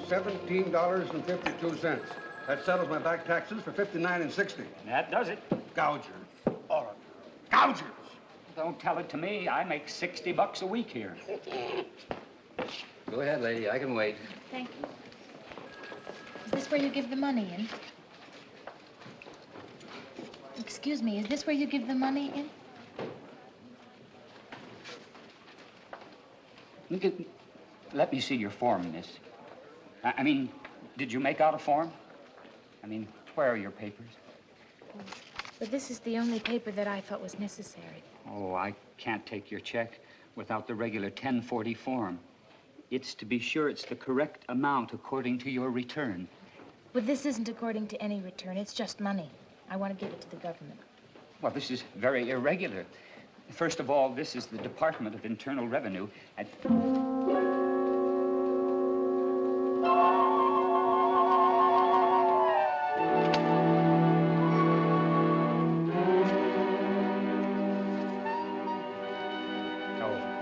$17.52. That settles my back taxes for $59.60. That does it. Gougers. All of you. Gougers. Don't tell it to me. I make $60 a week here. Go ahead, lady. I can wait. Thank you. Is this where you give the money in? Excuse me, is this where you give the money in? Let me see your form, miss. I mean, did you make out a form? I mean, where are your papers? But this is the only paper that I thought was necessary. Oh, I can't take your check without the regular 1040 form. It's to be sure it's the correct amount according to your return. Well, this isn't according to any return. It's just money. I want to give it to the government. Well, this is very irregular. First of all, this is the Department of Internal Revenue. Oh,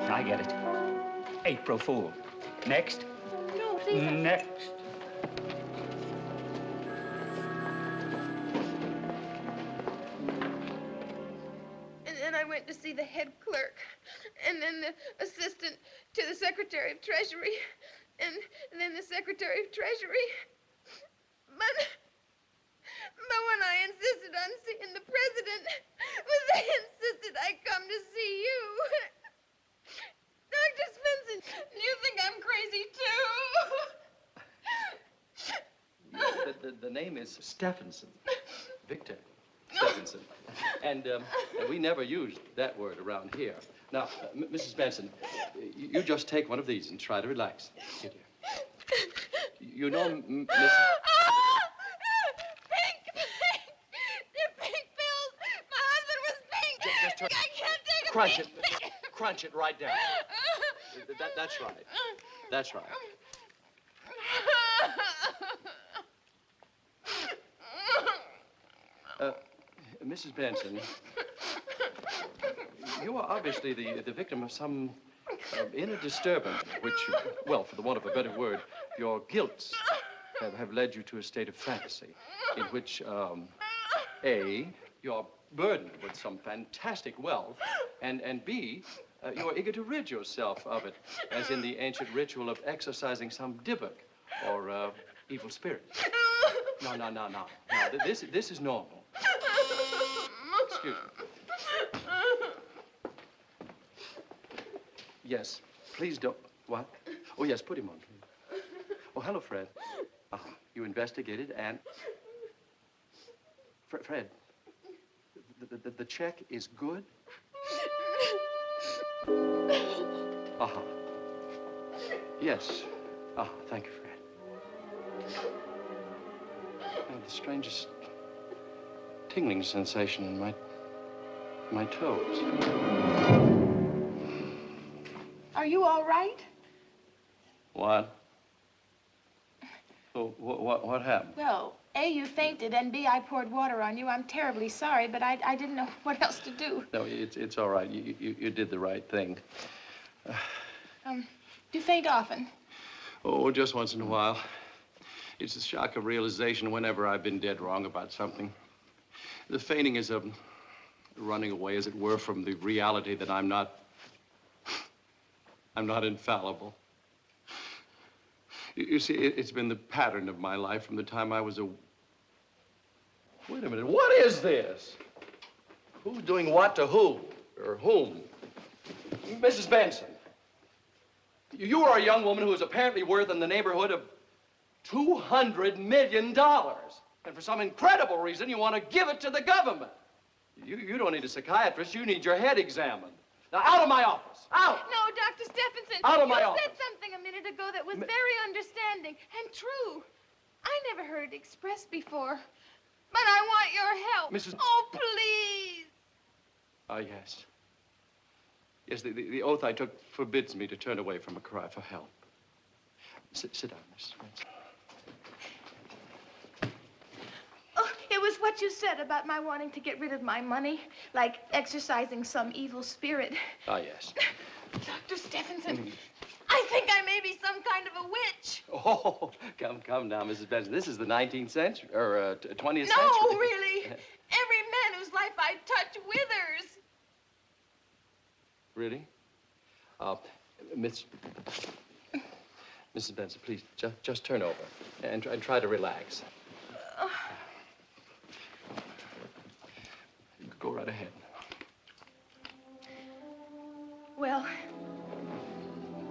I get it. April Fool. Next. No, please. Next. To see the head clerk, and then the assistant to the Secretary of Treasury, and then the Secretary of Treasury. But when I insisted on seeing the president, they insisted I come to see you. Dr. Svensson, you think I'm crazy, too? The name is Stephenson. Victor Stephenson. And we never used that word around here. Now, Mrs. Benson, you just take one of these and try to relax. Here, dear. You know, Mrs. Pink! They're pink pills! My husband was pink! Just I can't take a crunch pink it. Crunch it right down. That's right. That's right. Mrs. Benson, you are obviously the victim of some inner disturbance, which, well, for the want of a better word, your guilts have led you to a state of fantasy in which, A, you're burdened with some fantastic wealth, and B, you're eager to rid yourself of it, as in the ancient ritual of exorcising some dybbuk or evil spirit. No. This is normal. Excuse me. Yes, please don't. What? Oh, yes, put him on, please. Oh, hello, Fred. You investigated and... Fred, the check is good? Yes. Thank you, Fred. I have the strangest tingling sensation in my toes. Are you all right? What? Oh, what happened? Well, A, you fainted, and B, I poured water on you. I'm terribly sorry, but I didn't know what else to do. No, it's all right. You did the right thing. Do you faint often? Oh, just once in a while. It's the shock of realization whenever I've been dead wrong about something. The fainting is a running away, as it were, from the reality that I'm not infallible. You see, it's been the pattern of my life from the time I was a... Wait a minute, what is this? Who's doing what to who, or whom? Mrs. Benson, you are a young woman who is apparently worth in the neighborhood of $200 million. And for some incredible reason, you want to give it to the government. You don't need a psychiatrist. You need your head examined. Now, out of my office. Out! No, Dr. Stephenson. Out of my office. You said something a minute ago that was very understanding and true. I never heard it expressed before. But I want your help. Mrs. Oh, please. Yes. Yes, the oath I took forbids me to turn away from a cry for help. Sit down, Mrs. Benson. Oh, it was what you said about my wanting to get rid of my money, like exorcising some evil spirit. Yes. Dr. Stephenson, I think I may be some kind of a witch. Oh, Come now, Mrs. Benson. This is the 19th century, or 20th century. No, really. Every man whose life I touch withers. Really? Mrs. Benson, please, just turn over and try to relax. You could go right ahead. Well,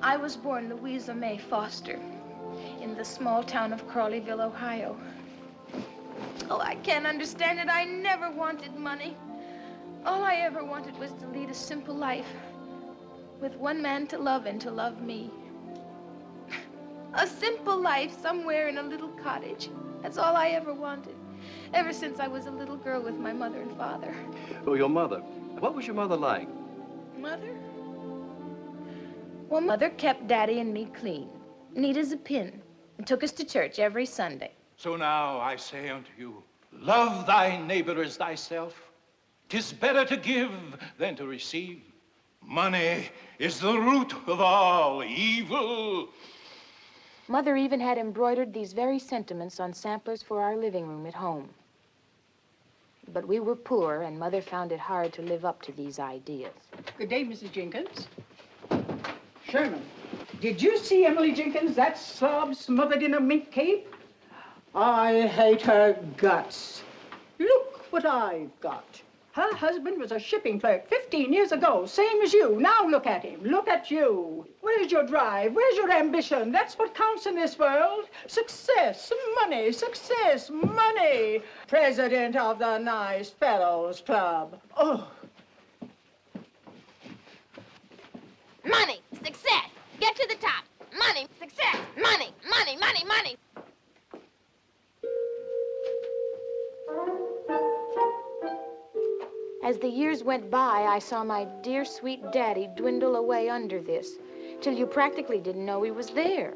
I was born Louisa May Foster in the small town of Crawleyville, Ohio. Oh, I can't understand it. I never wanted money. All I ever wanted was to lead a simple life with one man to love and to love me. A simple life somewhere in a little cottage. That's all I ever wanted, ever since I was a little girl with my mother and father. Oh, your mother. What was your mother like? Mother? Well, Mother kept Daddy and me clean, neat as a pin, and took us to church every Sunday. So now I say unto you, love thy neighbor as thyself. 'Tis better to give than to receive. Money is the root of all evil. Mother even had embroidered these very sentiments on samplers for our living room at home. But we were poor, and Mother found it hard to live up to these ideas. Good day, Mrs. Jenkins. Sherman, did you see Emily Jenkins, that slob smothered in a mink cape? I hate her guts. Look what I've got. Her husband was a shipping clerk 15 years ago, same as you. Now look at him. Look at you. Where's your drive? Where's your ambition? That's what counts in this world. Success, money, success, money. President of the Nice Fellows Club. Oh. Money, success, get to the top. Money, success, money, money, money, money. As the years went by, I saw my dear, sweet Daddy dwindle away under this, till you practically didn't know he was there.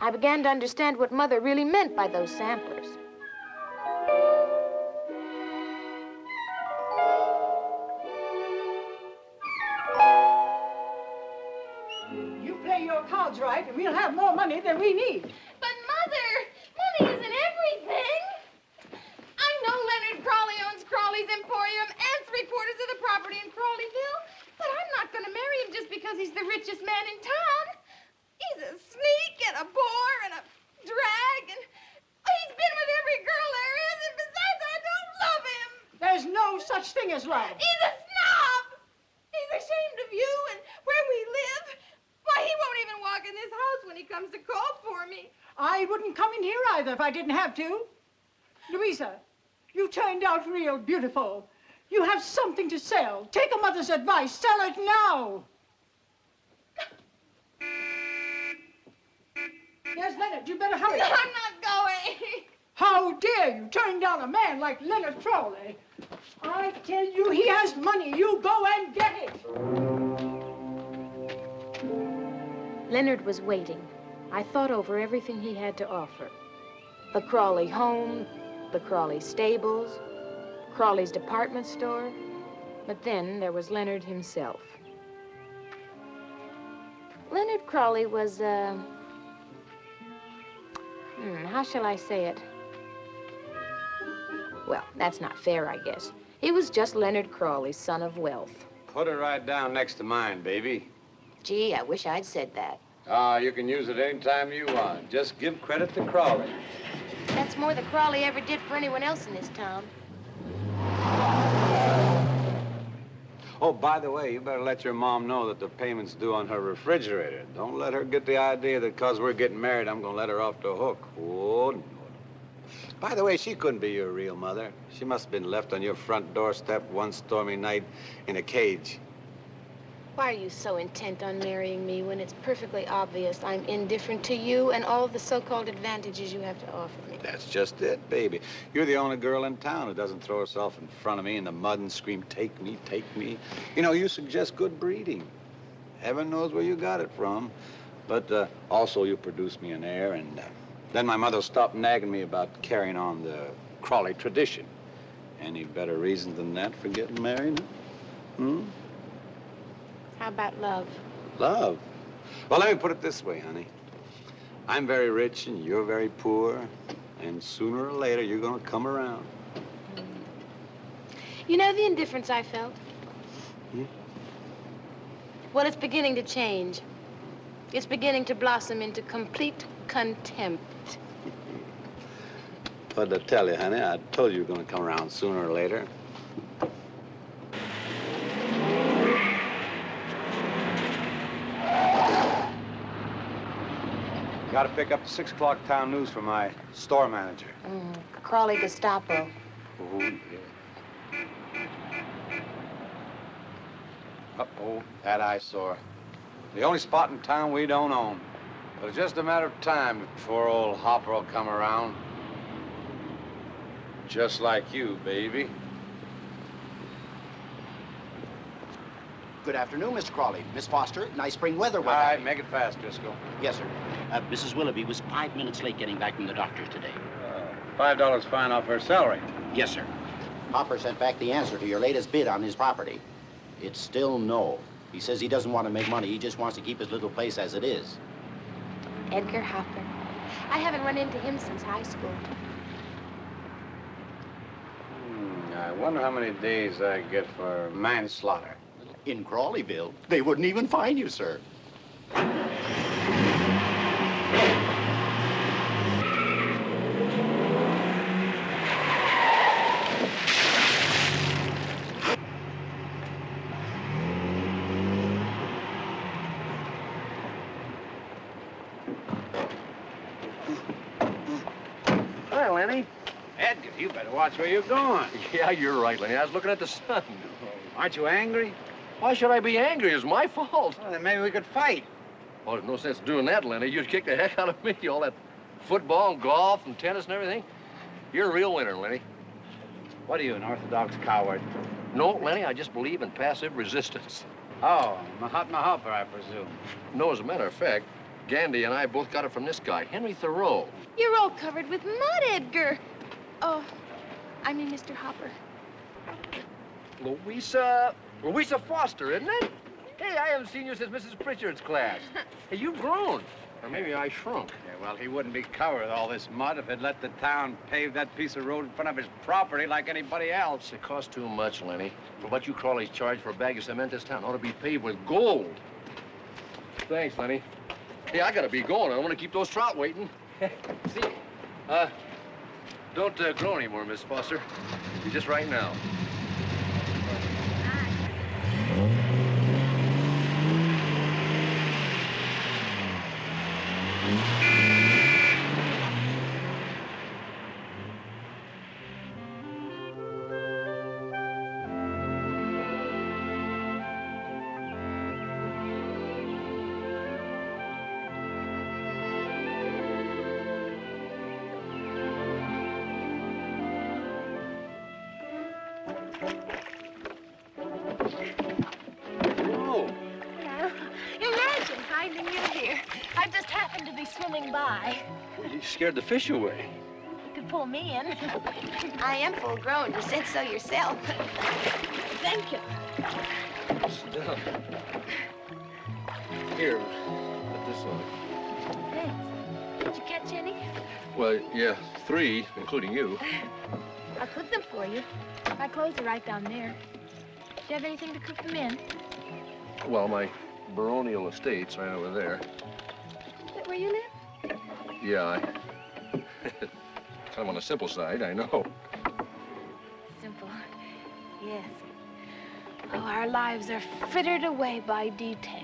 I began to understand what Mother really meant by those samplers. You play your cards right, and we'll have more money than we need. But Mother, money isn't everything. I know Leonard Crawley owns Crawley's Emporium and 3/4 of the property in Crawleyville, but I'm not going to marry him just because he's the richest man in town. He's a sneak and a bore and a drag, and he's been with every girl there is, and besides, I don't love him. There's no such thing as love. He's a snob. He's ashamed of you and where we live. Why, he won't even walk in this house when he comes to call for me. I wouldn't come in here either if I didn't have to. Louisa, you turned out real beautiful. You have something to sell. Take a mother's advice. Sell it now. Yes, Leonard, you better hurry. I'm not going. How dare you turn down a man like Leonard Crawley? I tell you, he has money. You go and get it. Leonard was waiting. I thought over everything he had to offer. The Crawley home, the Crawley stables, Crawley's department store. But then there was Leonard himself. Leonard Crawley was, how shall I say it? Well, that's not fair, I guess. He was just Leonard Crawley, son of wealth. Put it right down next to mine, baby. Gee, I wish I'd said that. You can use it anytime you want. Just give credit to Crawley. That's more than Crawley ever did for anyone else in this town. Oh, by the way, you better let your mom know that the payment's due on her refrigerator. Don't let her get the idea that because we're getting married, I'm going to let her off the hook. Oh, no. By the way, she couldn't be your real mother. She must have been left on your front doorstep one stormy night in a cage. Why are you so intent on marrying me when it's perfectly obvious I'm indifferent to you and all of the so-called advantages you have to offer me? That's just it, baby. You're the only girl in town who doesn't throw herself in front of me in the mud and scream, take me, take me. You know, you suggest good breeding. Heaven knows where you got it from. But also you produce me an heir, and then my mother stopped nagging me about carrying on the Crawley tradition. Any better reason than that for getting married? Hmm? How about love? Love? Well, let me put it this way, honey. I'm very rich and you're very poor, and sooner or later you're gonna come around. You know the indifference I felt? Hmm? Well, it's beginning to change. It's beginning to blossom into complete contempt. But to tell you, honey, I told you were gonna come around sooner or later. Got to pick up the 6 o'clock town news for my store manager. Crawley Gestapo. Oh, yeah. Uh-oh, that eyesore. The only spot in town we don't own. But it's just a matter of time before old Hopper will come around. Just like you, baby. Good afternoon, Mr. Crawley. Miss Foster, nice spring weather. All right, make it fast, Driscoll. Yes, sir. Mrs. Willoughby was 5 minutes late getting back from the doctor today. $5 fine off her salary. Yes, sir. Hopper sent back the answer to your latest bid on his property. It's still no. He says he doesn't want to make money. He just wants to keep his little place as it is. Edgar Hopper. I haven't run into him since high school. I wonder how many days I get for manslaughter. In Crawleyville, they wouldn't even find you, sir. Hi, Lenny. Edgar, you better watch where you're going. Yeah, you're right, Lenny. I was looking at the sun. Aren't you angry? Why should I be angry? It's my fault. Well, then maybe we could fight. Oh, there's no sense doing that, Lenny. You'd kick the heck out of me. All that football and golf and tennis and everything. You're a real winner, Lenny. What are you, an orthodox coward? No, Lenny, I just believe in passive resistance. Oh, Mahatma Hopper, I presume. No, as a matter of fact, Gandhi and I both got it from this guy, Henry Thoreau. You're all covered with mud, Edgar. Oh, I mean Mr. Hopper. Louisa Foster, isn't it? Hey, I haven't seen you since Mrs. Pritchard's class. Hey, you've grown. Or maybe I shrunk. Yeah, well, he wouldn't be covered with all this mud if he'd let the town pave that piece of road in front of his property like anybody else. It costs too much, Lenny. For what you Crawleys charge for a bag of cement, this town ought to be paved with gold. Thanks, Lenny. Hey, I gotta be going. I don't want to keep those trout waiting. See, don't grow anymore, Miss Foster. You're just right now. Imagine finding you here. I just happened to be swimming by. Well, you scared the fish away. You could pull me in. I am full grown. You said so yourself. Thank you. Sit down. Here, put this on. Thanks. Did you catch any? Well, yeah, 3, including you. I'll cook them for you. My clothes are right down there. Do you have anything to cook them in? Well, my baronial estate's right over there. Is that where you live? Yeah, kind of on the simple side, I know. Simple. Yes. Oh, our lives are frittered away by detail.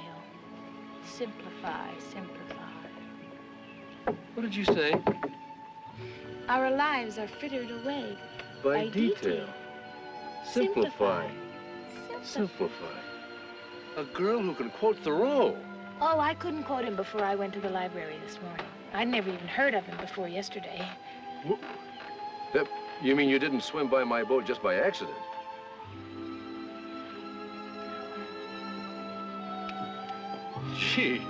Simplify, simplify. What did you say? Our lives are frittered away By detail. Simplify. Simplify. A girl who can quote Thoreau. Oh, I couldn't quote him before I went to the library this morning. I'd never even heard of him before yesterday. You mean you didn't swim by my boat just by accident? Gee.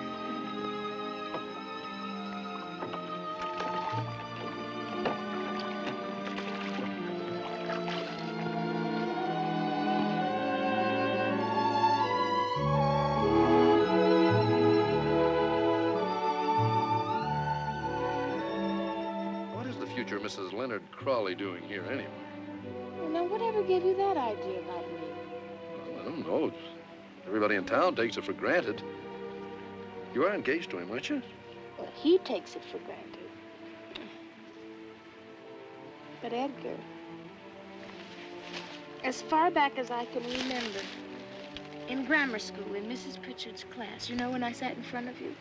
future Mrs. Leonard Crawley doing here anyway? Well, now, whatever gave you that idea about me? Well, I don't know. Everybody in town takes it for granted. You are engaged to him, aren't you? Well, he takes it for granted. But Edgar, as far back as I can remember, in grammar school, in Mrs. Pritchard's class, you know, when I sat in front of you,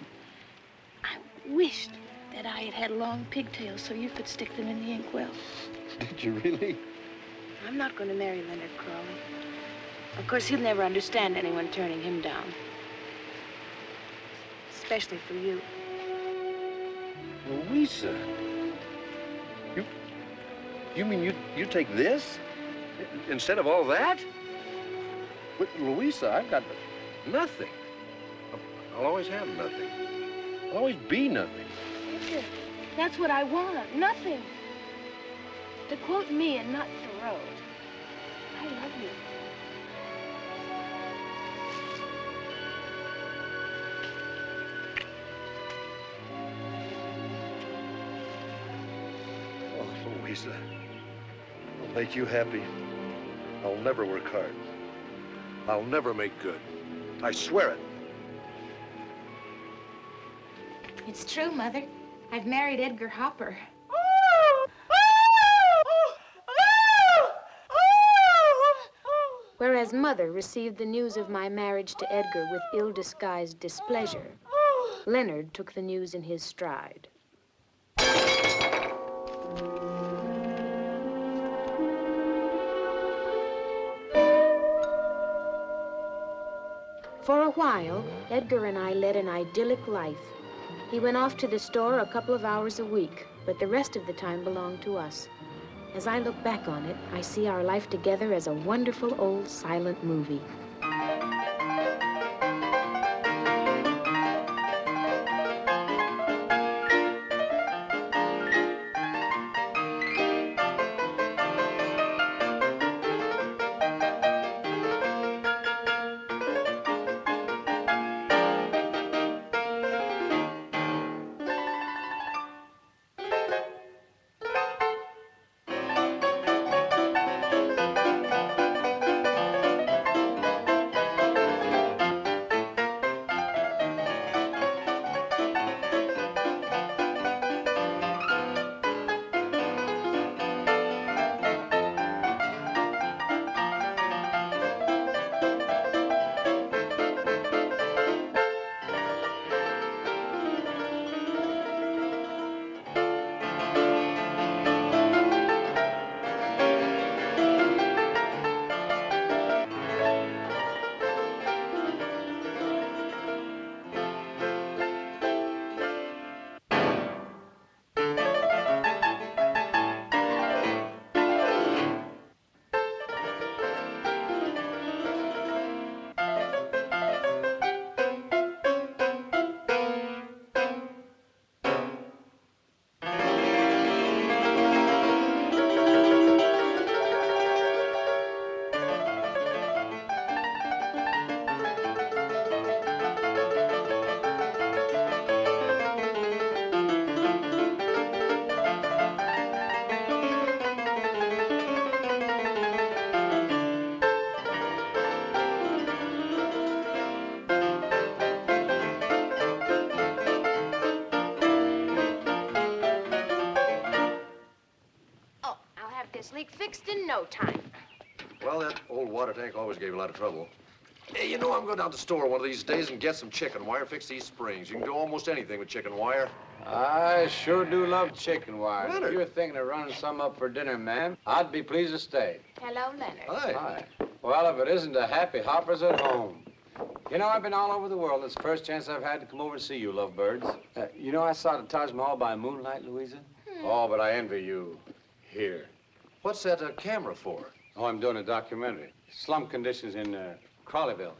I wished that I had had long pigtails so you could stick them in the inkwell. Did you really? I'm not going to marry Leonard Crawley. Of course, he'll never understand anyone turning him down. Especially for you. Louisa. You mean you take this instead of all that? But Louisa, I've got nothing. I'll always have nothing. I'll always be nothing. Edgar, that's what I want. Nothing. To quote me and not Thoreau, I love you. Oh, Louisa, I'll make you happy. I'll never work hard. I'll never make good. I swear it. It's true, Mother. I've married Edgar Hopper. Whereas Mother received the news of my marriage to Edgar with ill-disguised displeasure, Leonard took the news in his stride. For a while, Edgar and I led an idyllic life. He went off to the store a couple of hours a week, but the rest of the time belonged to us. As I look back on it, I see our life together as a wonderful old silent movie. Leak fixed in no time. Well, that old water tank always gave a lot of trouble. Hey, you know, I'm going down to the store one of these days and get some chicken wire, fix these springs. You can do almost anything with chicken wire. I sure do love chicken wire. Leonard. If you're thinking of running some up for dinner, ma'am, I'd be pleased to stay. Hello, Leonard. Hi. Hi. Well, if it isn't a happy Hoppers at home. You know, I've been all over the world. It's the first chance I've had to come over to see you, lovebirds. You know, I saw the Taj Mahal by moonlight, Louisa. Oh, but I envy you. Here. What's that camera for? Oh, I'm doing a documentary. Slum conditions in Crawleyville.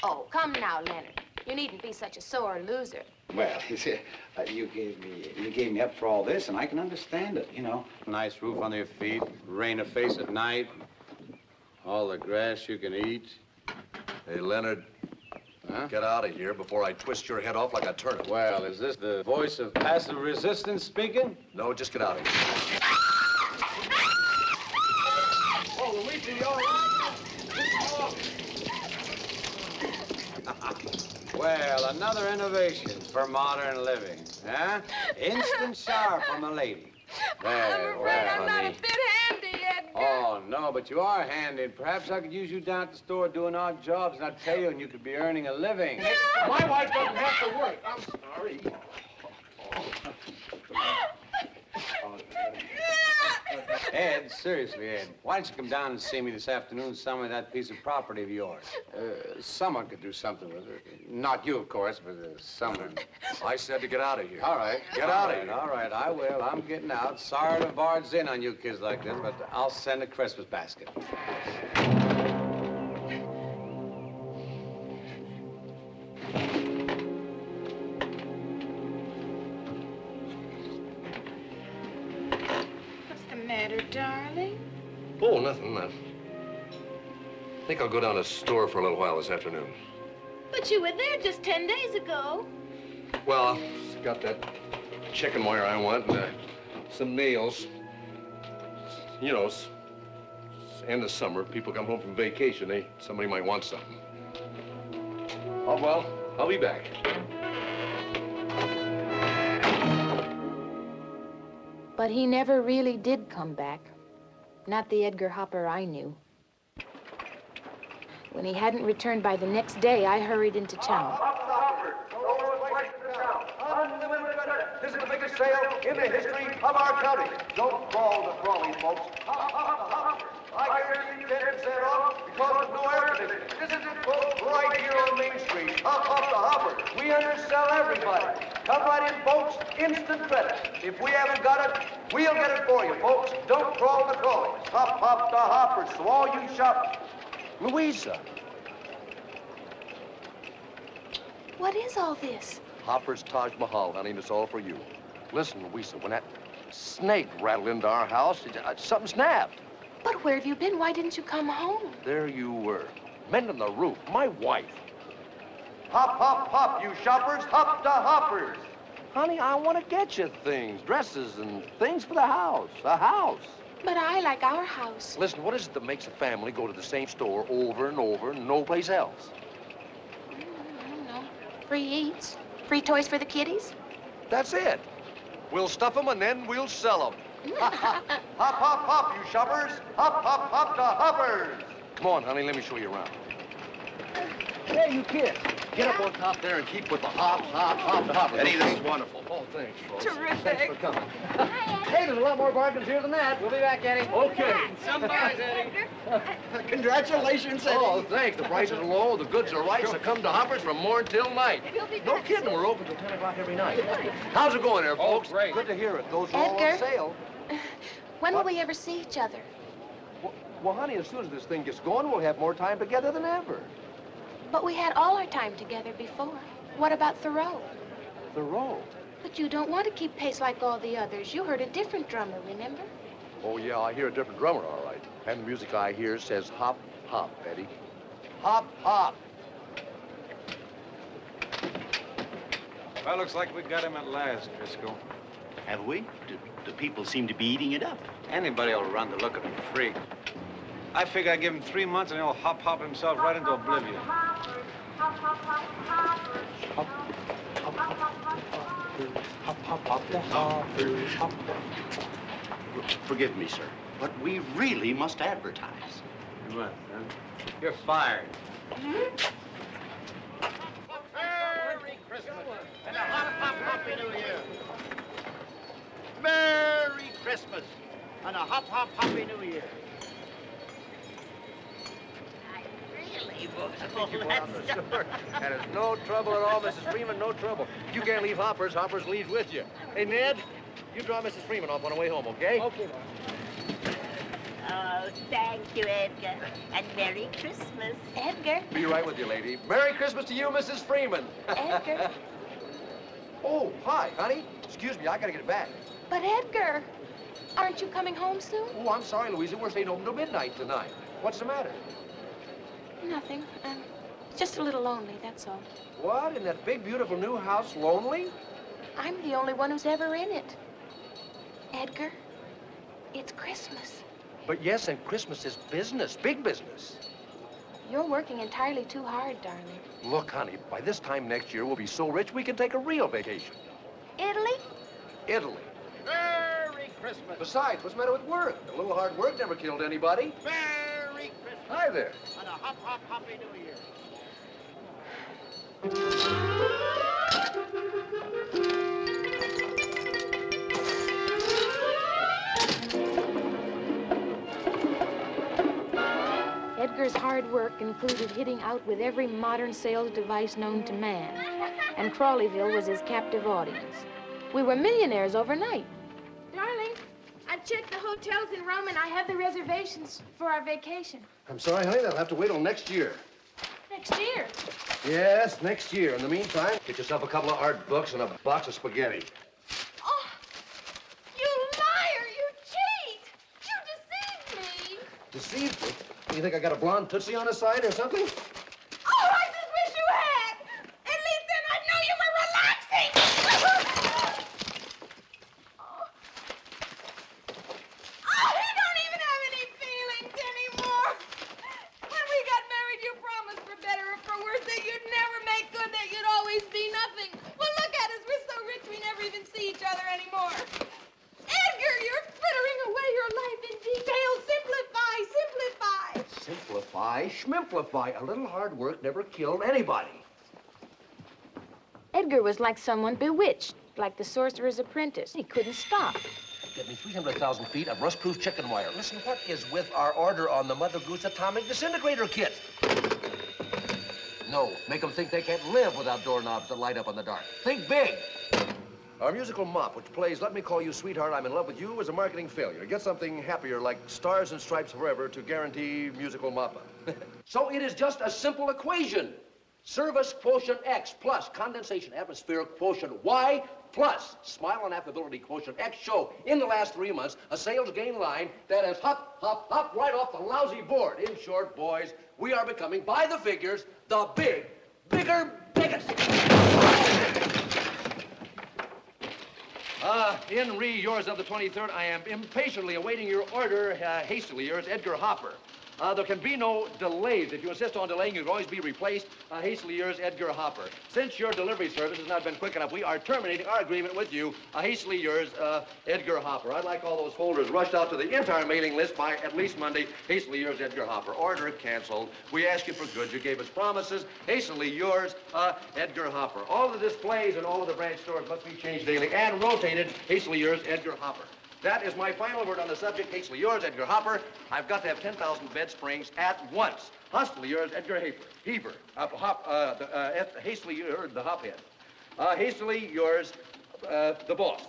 Oh, come now, Leonard. You needn't be such a sore loser. Well, you see, you gave me up for all this, and I can understand it, you know. Nice roof under your feet, rain of face at night, all the grass you can eat. Hey, Leonard. huh? Get out of here before I twist your head off like a turnip. Well, is this the voice of passive resistance speaking? No, just get out of here. Oh, Louisa, you all right? Well, another innovation for modern living, huh? Instant shower from a lady. There, I'm afraid I'm not a honey. bit handy, Edgar. Oh, no, but you are handy. Perhaps I could use you down at the store doing odd jobs, and I'd tell you, and you could be earning a living. My wife doesn't have to work. I'm sorry. Ed, seriously, Ed, why don't you come down and see me this afternoon and sell me that piece of property of yours? Someone could do something with it. Not you, of course, but someone. I said to get out of here. All right. Get out of here. All right, I will. I'm getting out. Sorry to barge in on you kids like this, but I'll send a Christmas basket. What's the matter, darling? Oh, nothing. I think I'll go down to the store for a little while this afternoon. But you were there just 10 days ago. Well, I got that chicken wire I want and some nails. You know, it's end of summer. People come home from vacation. Somebody might want something. Oh, well, I'll be back. But he never really did come back. Not the Edgar Hopper I knew. When he hadn't returned by the next day, I hurried into town. This is the biggest sale in the history of our county. Don't crawl the crawling, folks. I guarantee you 10% off because of no air conditioning. This is it, folks, right here on Main Street. Hop the hopper. We undersell everybody. Come right in, folks. Instant credit. If we haven't got it, we'll get it for you, folks. Don't crawl the crawlies. Hop the hoppers. So all you shop. Louisa. What is all this? Hopper's Taj Mahal, honey, and it's all for you. Listen, Louisa, when that snake rattled into our house, something snapped. But where have you been? Why didn't you come home? There you were, mending the roof, my wife. Hop, you shoppers. Hop the hoppers. Honey, I want to get you things, dresses and things for the house, a house. But I like our house. Listen, what is it that makes a family go to the same store over and over and no place else? I don't know. Free eats. Free toys for the kiddies. That's it. We'll stuff them and then we'll sell them. Hop, you shoppers. Hop the hoppers. Come on, honey, let me show you around. Hey, you kids. Get up on top there and keep with the hop the hoppers. Eddie, this is wonderful. Oh, thanks, folks. Terrific. Thanks for coming. Hey, there's a lot more bargains here than that. We'll be back, Eddie. Okay. Some buys, Eddie. Congratulations, Eddie. Oh, thanks. The prices are low, the goods are right, so come to Hoppers from morn till night. We'll be No back kidding, we're open till 10 o'clock every night. How's it going there, folks? Great. Good to hear it. Those are all on Edgar? sale. When will we ever see each other? Well, honey, as soon as this thing gets going, we'll have more time together than ever. But we had all our time together before. What about Thoreau? Thoreau? But you don't want to keep pace like all the others. You heard a different drummer, remember? Oh, yeah, I hear a different drummer, all right. And the music I hear says hop, hop, Eddie. Hop. Well, looks like we got him at last, Driscoll. Have we? The people seem to be eating it up. Anybody will run to look at him free. I figure I give him 3 months and he'll hop himself right into oblivion. Forgive me, sir, but we really must advertise. You must, huh? You're fired. Merry Christmas and a happy New Year. Merry Christmas and a happy New Year. And it's no trouble at all, Mrs. Freeman, no trouble. If you can't leave Hoppers, Hoppers leaves with you. Hey, Ned, you drop Mrs. Freeman off on the way home, okay? Okay, Oh, thank you, Edgar. And Merry Christmas. Edgar. Be right with you, lady. Merry Christmas to you, Mrs. Freeman. Edgar. Oh, hi, honey. Excuse me, I gotta get it back. But Edgar, aren't you coming home soon? Oh, I'm sorry, Louisa. We're staying open till midnight tonight. What's the matter? Nothing. Just a little lonely, that's all. What? In that big, beautiful new house, lonely? I'm the only one who's ever in it. Edgar, it's Christmas. But yes, and Christmas is business, big business. You're working entirely too hard, darling. Look, honey, by this time next year, we'll be so rich we can take a real vacation. Italy? Italy. Merry Christmas. Besides, what's the matter with work? A little hard work never killed anybody. Merry Christmas. Hi there. And a hop, hop, happy New Year. Edgar's hard work included hitting out with every modern sales device known to man, and Crawleyville was his captive audience. We were millionaires overnight. Darling, I've checked the hotels in Rome and I have the reservations for our vacation. I'm sorry, honey, that'll have to wait till next year. Next year? Yes, next year. In the meantime, get yourself a couple of art books and a box of spaghetti. Oh, you liar, you cheat! You deceived me! Deceived me? You think I got a blonde tootsie on the side or something? Oh, I just wish you had! At least then I'd know you were relaxing! Oh, you don't even have any feelings anymore! When we got married, you promised for better or for worse that you'd never make good, that you'd always be nothing. Well, look at us. We're so rich we never even see each other anymore. Edgar, you're frittering away your life in detail. Simplify, simplify. Simplify, schmimplify. A little hard work never killed anybody. Edgar was like someone bewitched, like the sorcerer's apprentice. He couldn't stop. Get me 300,000 feet of rust-proof chicken wire. Listen, what is with our order on the Mother Goose Atomic Disintegrator Kit? No, make them think they can't live without doorknobs that light up in the dark. Think big. Our musical mop, which plays Let Me Call You Sweetheart, I'm in Love with You, is a marketing failure. Get something happier like Stars and Stripes Forever to guarantee musical moppa. So it is just a simple equation. Service quotient X plus condensation atmospheric quotient Y plus smile and affability quotient X show in the last 3 months a sales gain line that has hop, hop, hop right off the lousy board. In short, boys, we are becoming, by the figures, the bigger, biggest. In re yours of the 23rd, I am impatiently awaiting your order, hastily yours, Edgar Hopper. There can be no delays. If you insist on delaying, you can always be replaced. Hastily yours, Edgar Hopper. Since your delivery service has not been quick enough, we are terminating our agreement with you. Hastily yours, Edgar Hopper. I'd like all those folders rushed out to the entire mailing list by at least Monday. Hastily yours, Edgar Hopper. Order canceled. We ask you for goods. You gave us promises. Hastily yours, Edgar Hopper. All the displays and all of the branch stores must be changed daily and rotated. Hastily yours, Edgar Hopper. That is my final word on the subject. Hastily yours, Edgar Hopper. I've got to have 10,000 bed springs at once. Hastily yours, Edgar Heaver. Hastily yours, the hophead. Hastily yours, the boss.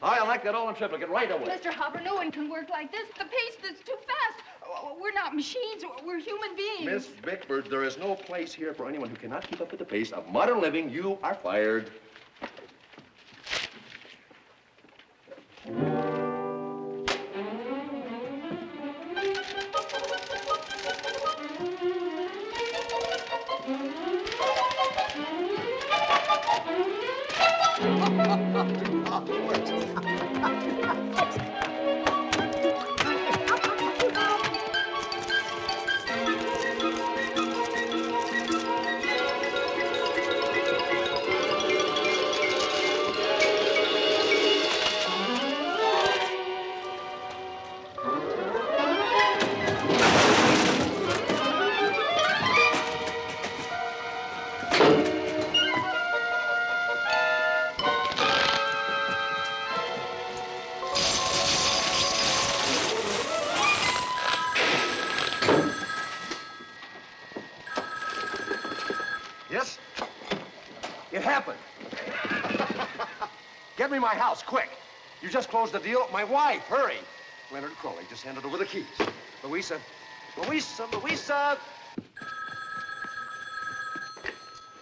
I like that all in triplicate right away. Mr. Hopper, no one can work like this. The pace is too fast. We're not machines. We're human beings. Miss Bickford, there is no place here for anyone who cannot keep up with the pace of modern living. You are fired. Yes? It happened. Get me my house, quick. You just closed the deal. My wife, hurry. Leonard Crowley, just handed over the keys. Louisa.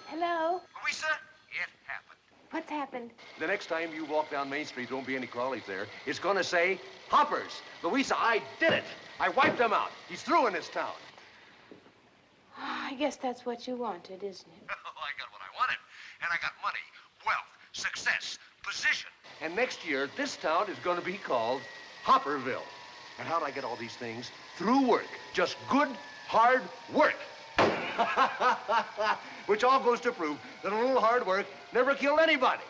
Hello? Louisa, it happened. What's happened? The next time you walk down Main Street, there won't be any Crawleys there. It's gonna say, Hoppers. Louisa, I did it. I wiped them out. He's through in this town. Ah, I guess that's what you wanted, isn't it? Oh, I got what I wanted. And I got money, wealth, success, position. And next year, this town is going to be called Hopperville. And how'd I get all these things? Through work. Just good, hard work. Which all goes to prove that a little hard work never killed anybody.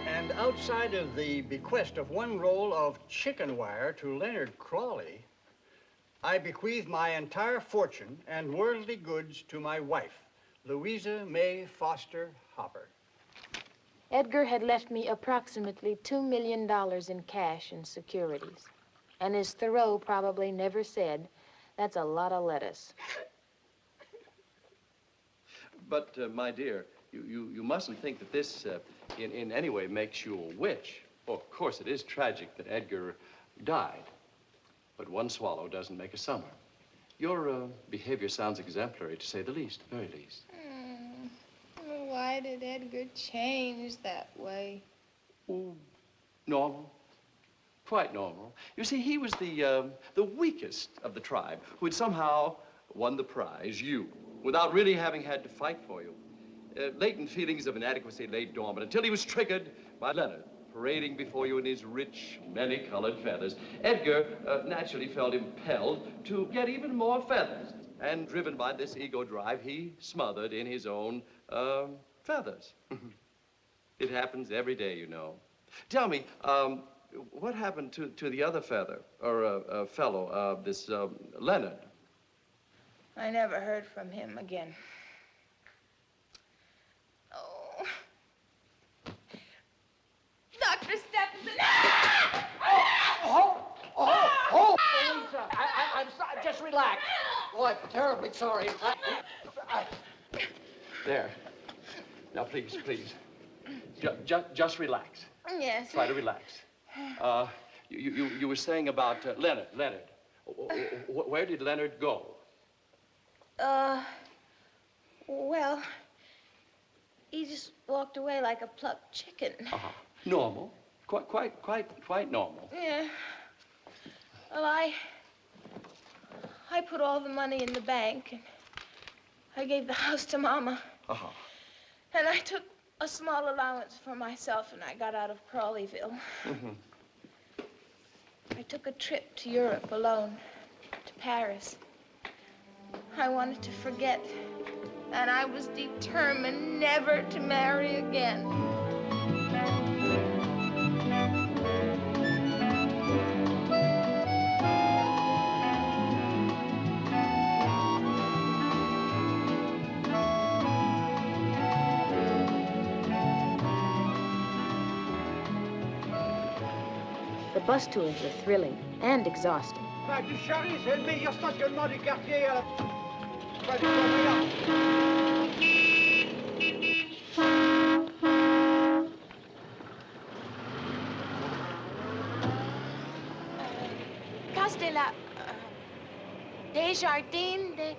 And outside of the bequest of one roll of chicken wire to Leonard Crawley, I bequeath my entire fortune and worldly goods to my wife, Louisa May Foster Hopper. Edgar had left me approximately $2 million in cash and securities. And as Thoreau probably never said, that's a lot of lettuce. But, my dear, you mustn't think that this in any way makes you a witch. Oh, of course, it is tragic that Edgar died. But one swallow doesn't make a summer. Your behavior sounds exemplary, to say the least, very least. Why did Edgar change that way? Oh, normal. Quite normal. You see, he was the weakest of the tribe who had somehow won the prize, you, without really having had to fight for you. Latent feelings of inadequacy lay dormant until he was triggered by Leonard, parading before you in his rich, many-colored feathers. Edgar naturally felt impelled to get even more feathers. And driven by this ego drive, he smothered in his own feathers. It happens every day, you know. Tell me, what happened to the other feather, or fellow, this Leonard? I never heard from him again. Oh. Dr. Stephenson! Louisa, I'm sorry. Just relax. Oh, I'm terribly sorry. There. Now, please, please. Just relax. Yes. Try to relax. You were saying about Leonard. Where did Leonard go? Well, he just walked away like a plucked chicken. Normal. Quite normal. Yeah. Well, I put all the money in the bank, and I gave the house to Mama. And I took a small allowance for myself, and I got out of Crawleyville. I took a trip to Europe alone, to Paris. I wanted to forget, and I was determined never to marry again. The bus tours were thrilling and exhausting. Du Charlie, c'est le meilleur stationnement du quartier à la... Place de la... Desjardins de...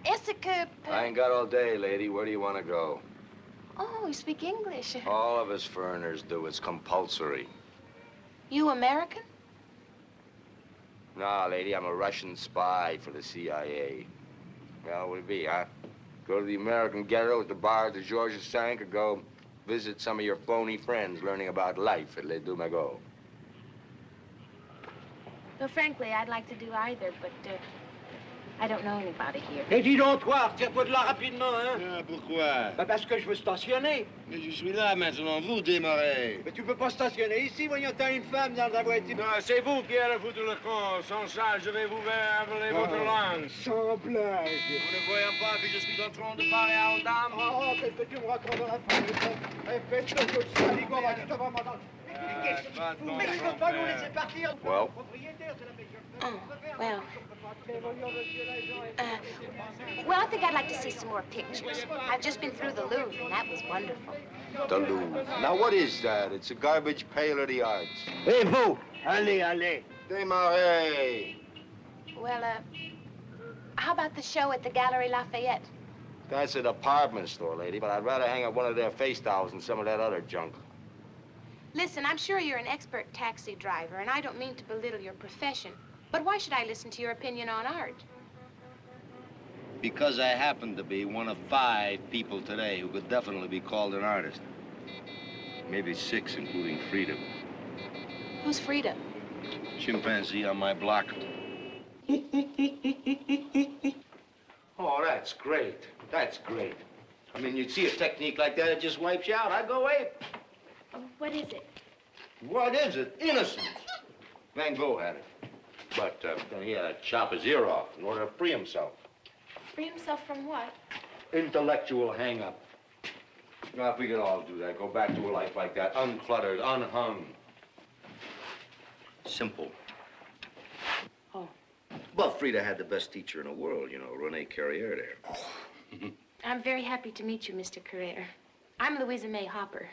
Est-ce que... I ain't got all day, lady. Where do you want to go? Oh, you speak English. All of us foreigners do. It's compulsory. You American? Nah, lady, I'm a Russian spy for the CIA. Well, what would it be, huh? Go to the American ghetto at the bar at the Georges V, or go visit some of your phony friends learning about life at Les Dumago. Well, frankly, I'd like to do either, but I don't know anybody here. Et dis donc, toi, tire-toi de là rapidement, hein? Ah, pourquoi? Bah parce que je veux stationner. Mais je suis là maintenant, vous démarrez. Mais tu peux pas stationner ici, voyons, t'as une femme dans ta voiture. Non, c'est vous qui allez foutre le camp. Sans ça, je vais vous appeler votre langue. Sans blague. Vous ne voyez pas que je suis en train de parler à une dame? Oh, qu'est-ce que tu me racontes dans la femme? Fais-toi que ça, Ligo, va, tu te vas m'entendre. Mais je peux pas nous laisser partir. Well? Well, I think I'd like to see some more pictures. I've just been through the Louvre, and that was wonderful. The Louvre. Now, what is that? It's a garbage pail of the arts. Hey, vous! Allez, allez. Démarrez. Well, how about the show at the Galerie Lafayette? That's a department store, lady, but I'd rather hang up one of their face towels than some of that other junk. Listen, I'm sure you're an expert taxi driver, and I don't mean to belittle your profession. But why should I listen to your opinion on art? Because I happen to be one of 5 people today who could definitely be called an artist. Maybe 6, including Frida. Who's Frida? Chimpanzee on my block. Oh, that's great. That's great. I mean, you'd see a technique like that, it just wipes you out. I'd go ape. What is it? What is it? Innocence. Van Gogh had it. But then he had to chop his ear off in order to free himself. Free himself from what? Intellectual hang-up. Now, if we could all do that, go back to a life like that, uncluttered, unhung. Simple. Oh. Well, Frida had the best teacher in the world, you know, Rene Carrier there. I'm very happy to meet you, Mr. Carrere. I'm Louisa May Hopper.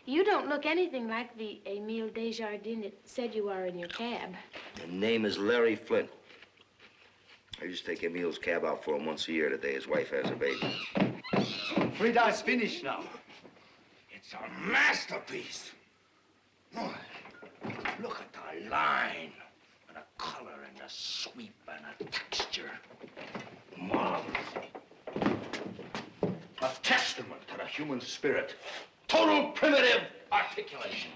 You don't look anything like the Emile Desjardins that said you are in your cab. The name is Larry Flint. I just take Emile's cab out for him once a year the day his wife has a baby. Frida's finished now. It's a masterpiece. Oh, look at the line, and the color, and the sweep, and the texture. Marvelous. A testament to the human spirit. Total primitive articulation.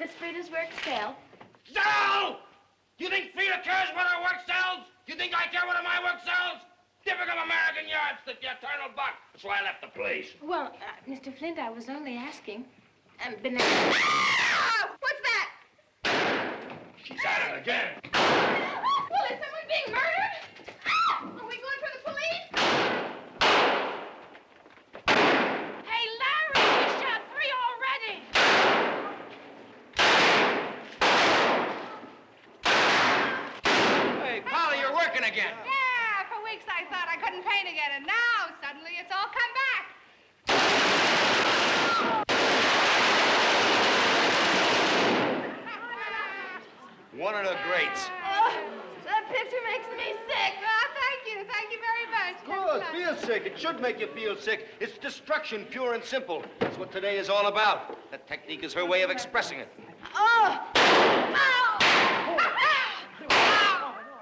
Does Frida's work sell? Sell! You think Frida cares what her work sells? You think I care what my work sells? Typical American yardstick, the eternal buck. That's why I left the place. Well, Mr. Flint, I was only asking. Banana. Ah! What's that? She's at it again. Well, is someone being murdered? Ah! Are we going for the police? Hey, Larry, we shot 3 already. Hey, Polly, you're working again. Yeah, for weeks I thought I couldn't paint again, and now suddenly it's all come back. One of the greats. Oh, that picture makes me sick. Oh, thank you. Thank you very much. Good. Feel sick. It should make you feel sick. It's destruction, pure and simple. That's what today is all about. That technique is her way of expressing it. Oh!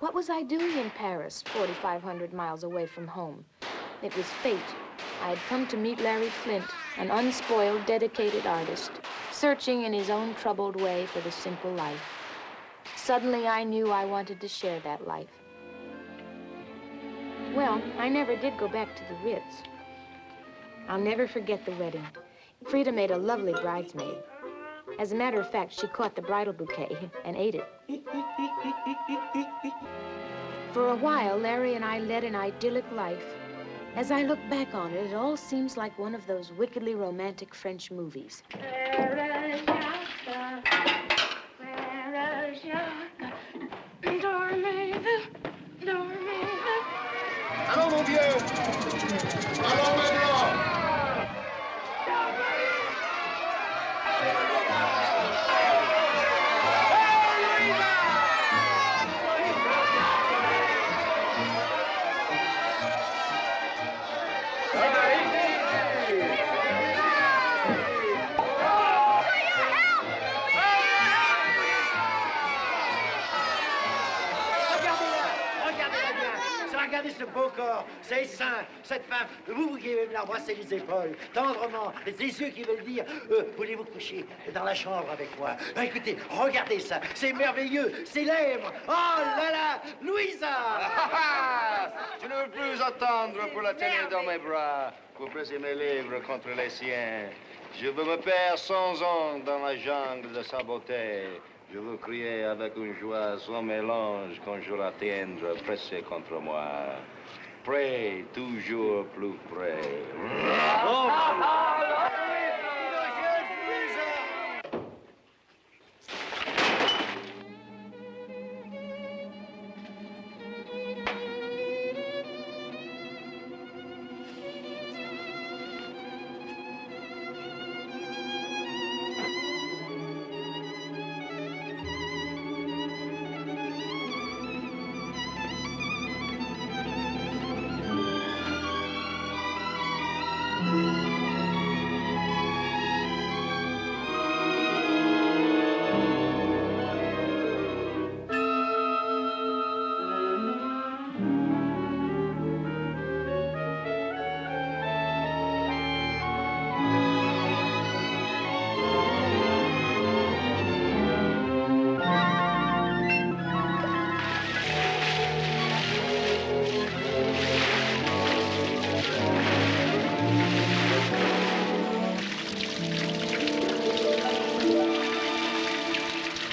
What was I doing in Paris, 4,500 miles away from home? It was fate. I had come to meet Larry Flint, an unspoiled, dedicated artist, searching in his own troubled way for the simple life. Suddenly, I knew I wanted to share that life. Well, I never did go back to the Ritz. I'll never forget the wedding. Frida made a lovely bridesmaid. As a matter of fact, she caught the bridal bouquet and ate it. For a while, Larry and I led an idyllic life. As I look back on it, it all seems like one of those wickedly romantic French movies. Allons, mon vieux! Allons maintenant! Regardez ce beau corps, ces seins, cette femme. Vous qui veulent l'embrasser les épaules, tendrement, les yeux qui veulent dire voulez-vous coucher dans la chambre avec moi? Écoutez, regardez ça, c'est merveilleux, ces lèvres. Oh là là, Louisa! Je ne veux plus attendre pour la tenir dans mes bras, pour presser mes lèvres contre les siens. Je veux me perdre sans ondes dans la jungle de sa beauté. Je veux crier avec une joie sans mélange quand je la tiendre pressée contre moi. Près, toujours plus près.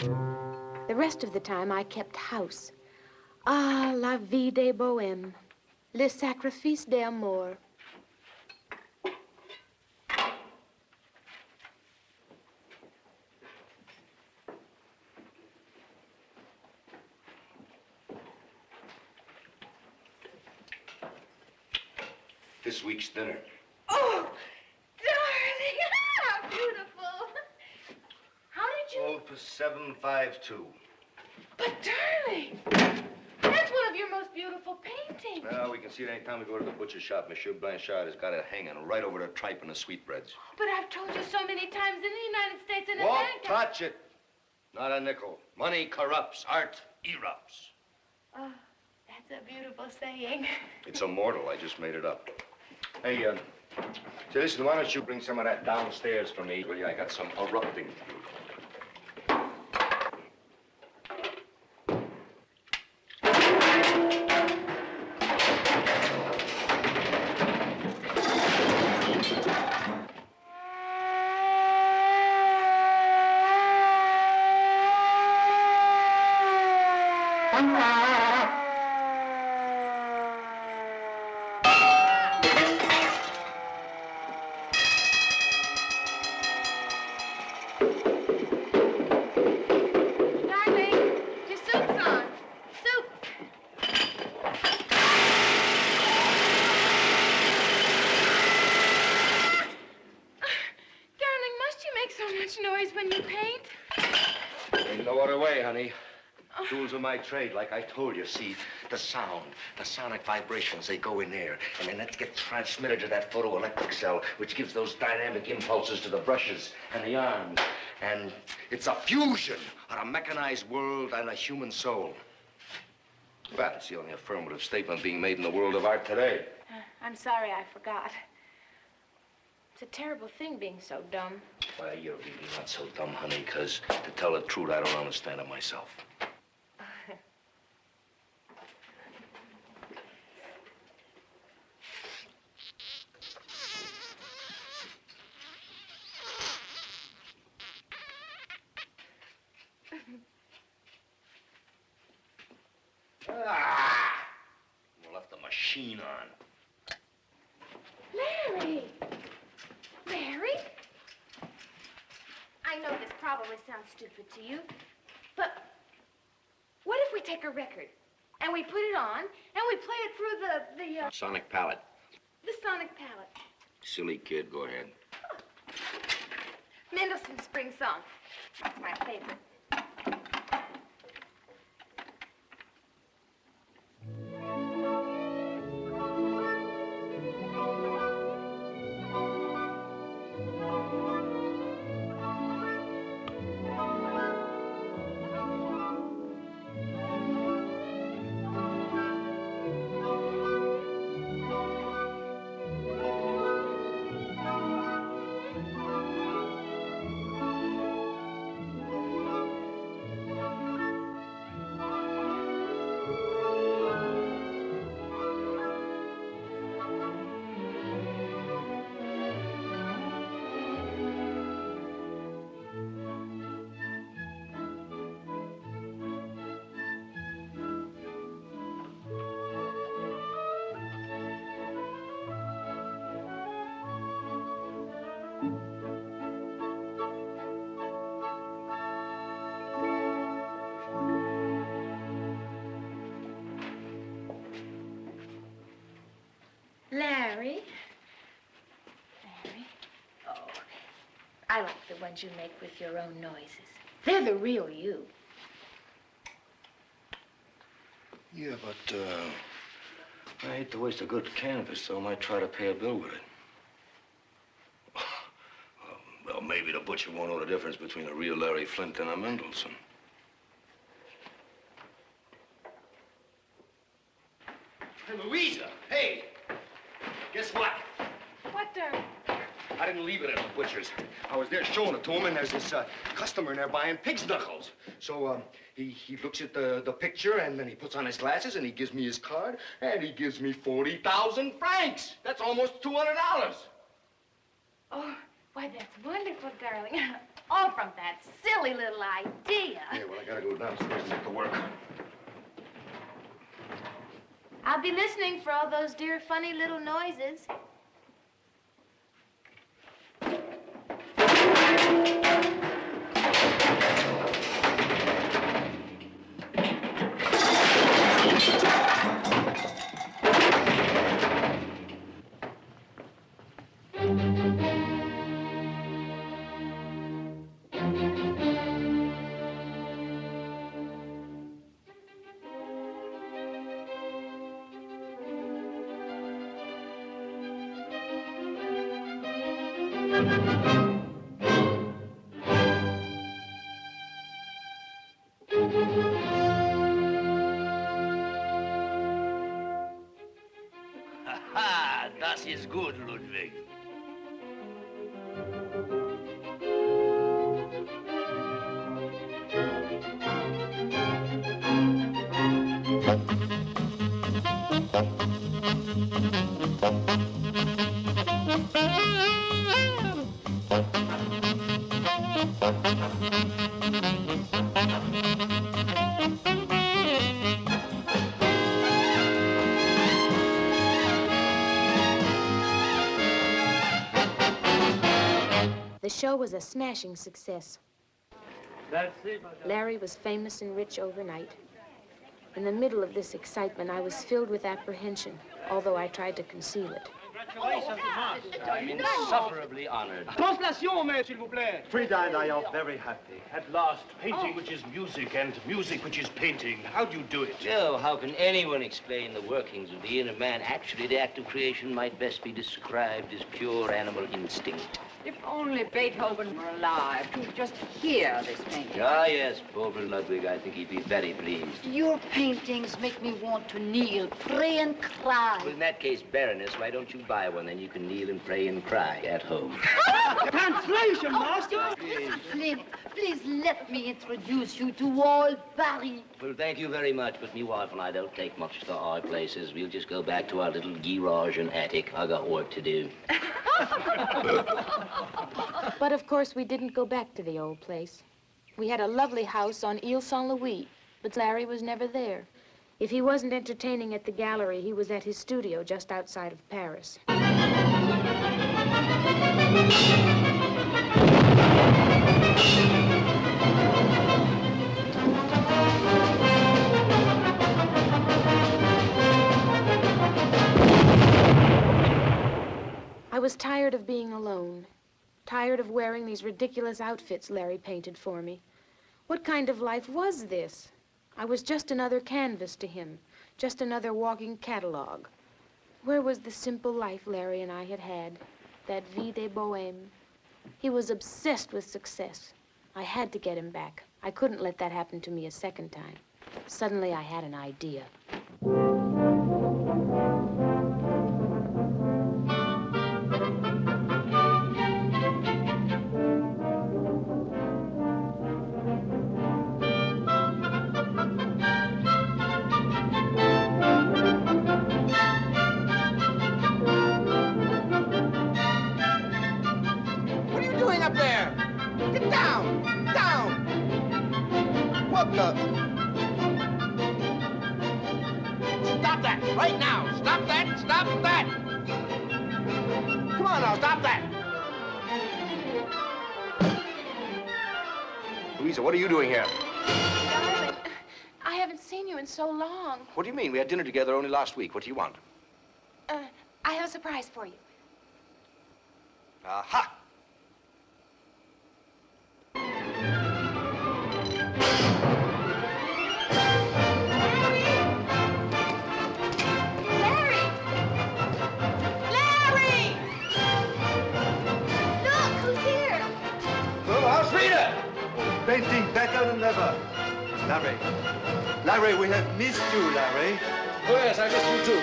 The rest of the time, I kept house. Ah, la vie des bohèmes, le sacrifice d'amour. This week's dinner. Oh, darling, how beautiful. How did you... Opus 752. But, darling, that's one of your most beautiful paintings. Well, we can see it any time we go to the butcher shop. Monsieur Blanchard has got it hanging right over the tripe and the sweetbreads. But I've told you so many times in the United States and Won't America... touch it. Not a nickel. Money corrupts. Art erupts. Oh, that's a beautiful saying. It's immortal. I just made it up. Hey, say, listen, why don't you bring some of that downstairs for me? Will you? I got some erupting to do. Tools of my trade, like I told you. See, the sound, the sonic vibrations, they go in there, and then that gets transmitted to that photoelectric cell, which gives those dynamic impulses to the brushes and the arms. And it's a fusion of a mechanized world and a human soul. Well, it's the only affirmative statement being made in the world of art today. I'm sorry I forgot. It's a terrible thing being so dumb. Well, you're really not so dumb, honey, because to tell the truth, I don't understand it myself. We left the machine on. Larry! Larry? I know this probably sounds stupid to you, but what if we take a record and we put it on and we play it through the Sonic palette. The sonic palette. Silly kid, go ahead. Mendelssohn's Spring Song. That's my favorite. Larry? Larry? Oh, I like the ones you make with your own noises. They're the real you. Yeah, but, I hate to waste a good canvas, so I might try to pay a bill with it. Well, maybe the butcher won't know the difference between a real Larry Flint and a Mendelssohn. Hey, Louisa, hey! Guess what? What, darling? I didn't leave it at the butcher's. I was there showing it to him, and there's this customer in there buying pig's knuckles. So he looks at the picture, and then he puts on his glasses, and he gives me his card, and he gives me 40,000 francs. That's almost $200. Oh, Why, that's wonderful, darling. All from that silly little idea. Yeah, well, I gotta go downstairs and get to work. I'll be listening for all those dear funny little noises. Ha! Das ist gut, Ludwig. The show was a smashing success. That's it. Larry was famous and rich overnight. In the middle of this excitement, I was filled with apprehension, although I tried to conceal it. I'm insufferably honored. Translation, mais, s'il vous plaît. Frida and I are very happy. At last, painting which is music and music which is painting. How do you do it? Joe, how can anyone explain the workings of the inner man? Actually, the act of creation might best be described as pure animal instinct. If only Beethoven were alive to just hear this painting. Ah, yes, poor Ludwig, I think he'd be very pleased. Your paintings make me want to kneel, pray, and cry. Well, in that case, Baroness, why don't you buy one? Then you can kneel and pray and cry at home. Translation, master. Flynn, please let me introduce you to all Paris. Well, thank you very much, but me wife and I don't take much to our places. We'll just go back to our little garage and attic. I got work to do. But of course, we didn't go back to the old place. We had a lovely house on Ile Saint-Louis, but Larry was never there. If he wasn't entertaining at the gallery, he was at his studio just outside of Paris. I was tired of being alone, tired of wearing these ridiculous outfits Larry painted for me. What kind of life was this? I was just another canvas to him, just another walking catalog. Where was the simple life Larry and I had had, that vie de bohème? He was obsessed with success. I had to get him back. I couldn't let that happen to me a second time. Suddenly, I had an idea. Stop that! Right now! Stop that! Stop that! Come on now, stop that! Louisa, what are you doing here? Darling, I haven't seen you in so long. What do you mean? We had dinner together only last week. What do you want? I have a surprise for you. Aha! Painting better than ever. Larry. Larry, we have missed you, Larry. Oh, yes, I missed you, too.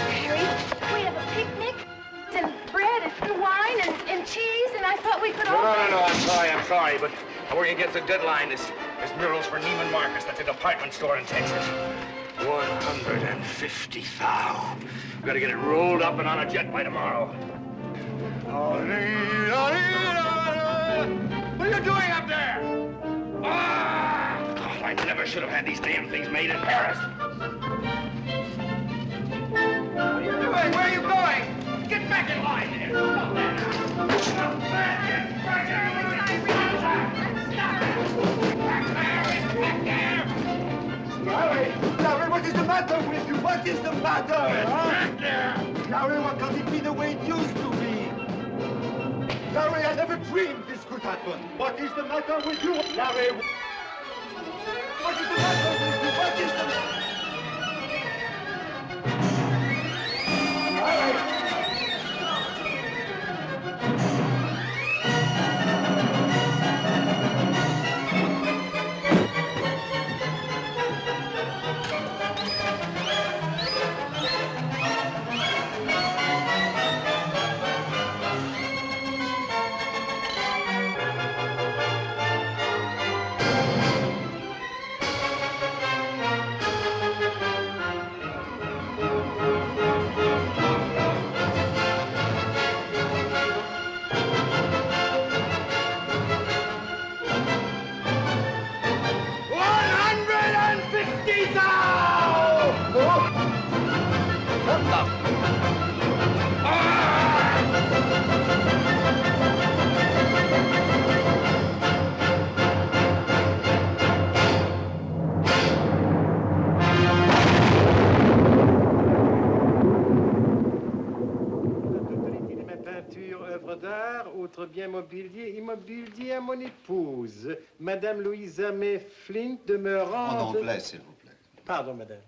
Harry, we have a picnic and bread and wine and cheese, and I thought we could all... No, I'm sorry, but we're against the deadline. This murals for Neiman Marcus. That's a department store in Texas. 150,000. We've got to get it rolled up and on a jet by tomorrow. What are you doing up there? Ah! God, I never should have had these damn things made in Paris. What are you doing? Where are you going? Get back in line there. Stop there now. Stop there. Get back there. Larry, what is the matter with you? What is the matter? Larry, why can't it be the way it used to be? Larry, I never dreamed this could happen. What is the matter with you? Larry, what is the matter with you? What is the matter? Larry! peinture, œuvre d'art, autres biens mobiliers, immobilier à mon épouse, Madame Louisa Flint, demeurant... En anglais, s'il vous plaît. Pardon, madame.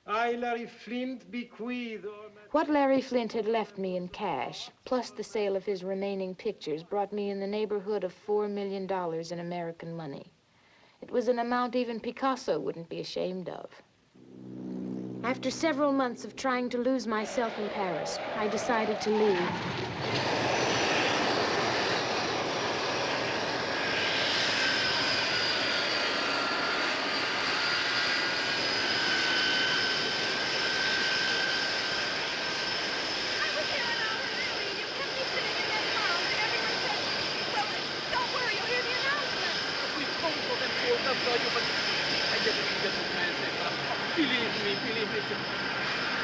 I, Larry Flint, bequeath... What Larry Flint had left me in cash, plus the sale of his remaining pictures, brought me in the neighborhood of $4 million in American money. It was an amount even Picasso wouldn't be ashamed of. After several months of trying to lose myself in Paris, I decided to leave.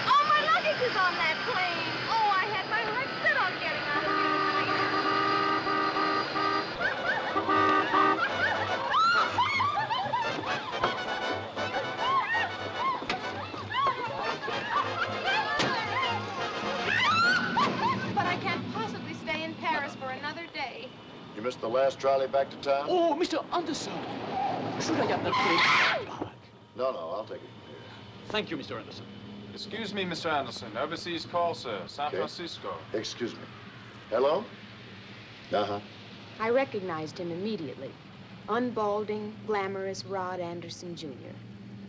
Oh, my luggage is on that plane. Oh, I had my heart set on getting out of here tonight. But I can't possibly stay in Paris for another day. You missed the last trolley back to town? Oh, Mr. Anderson. Should I have that plane? No, I'll take it. Thank you, Mr. Anderson. Excuse me, Mr. Anderson. Overseas call, sir. San Francisco. Excuse me. Hello? Uh-huh. I recognized him immediately. Unbalding, glamorous Rod Anderson, Jr.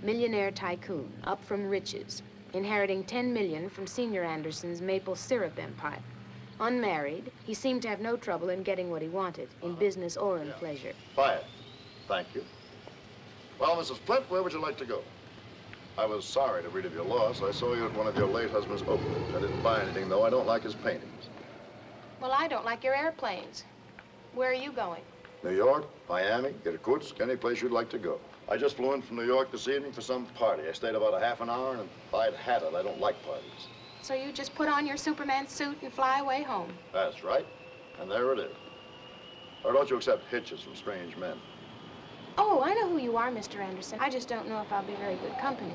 Millionaire tycoon, up from riches, inheriting $10 million from Senior Anderson's maple syrup empire. Unmarried, he seemed to have no trouble in getting what he wanted, in business or in pleasure. Quiet. Thank you. Well, Mrs. Flint, where would you like to go? I was sorry to read of your loss. I saw you at one of your late husband's openings. I didn't buy anything, though. I don't like his paintings. Well, I don't like your airplanes. Where are you going? New York, Miami, Irkutsk, any place you'd like to go. I just flew in from New York this evening for some party. I stayed about a half an hour, and if I'd had it, I don't like parties. So you just put on your Superman suit and fly away home? That's right. And there it is. Or don't you accept hitches from strange men? Oh, I know who you are, Mr. Anderson. I just don't know if I'll be very good company.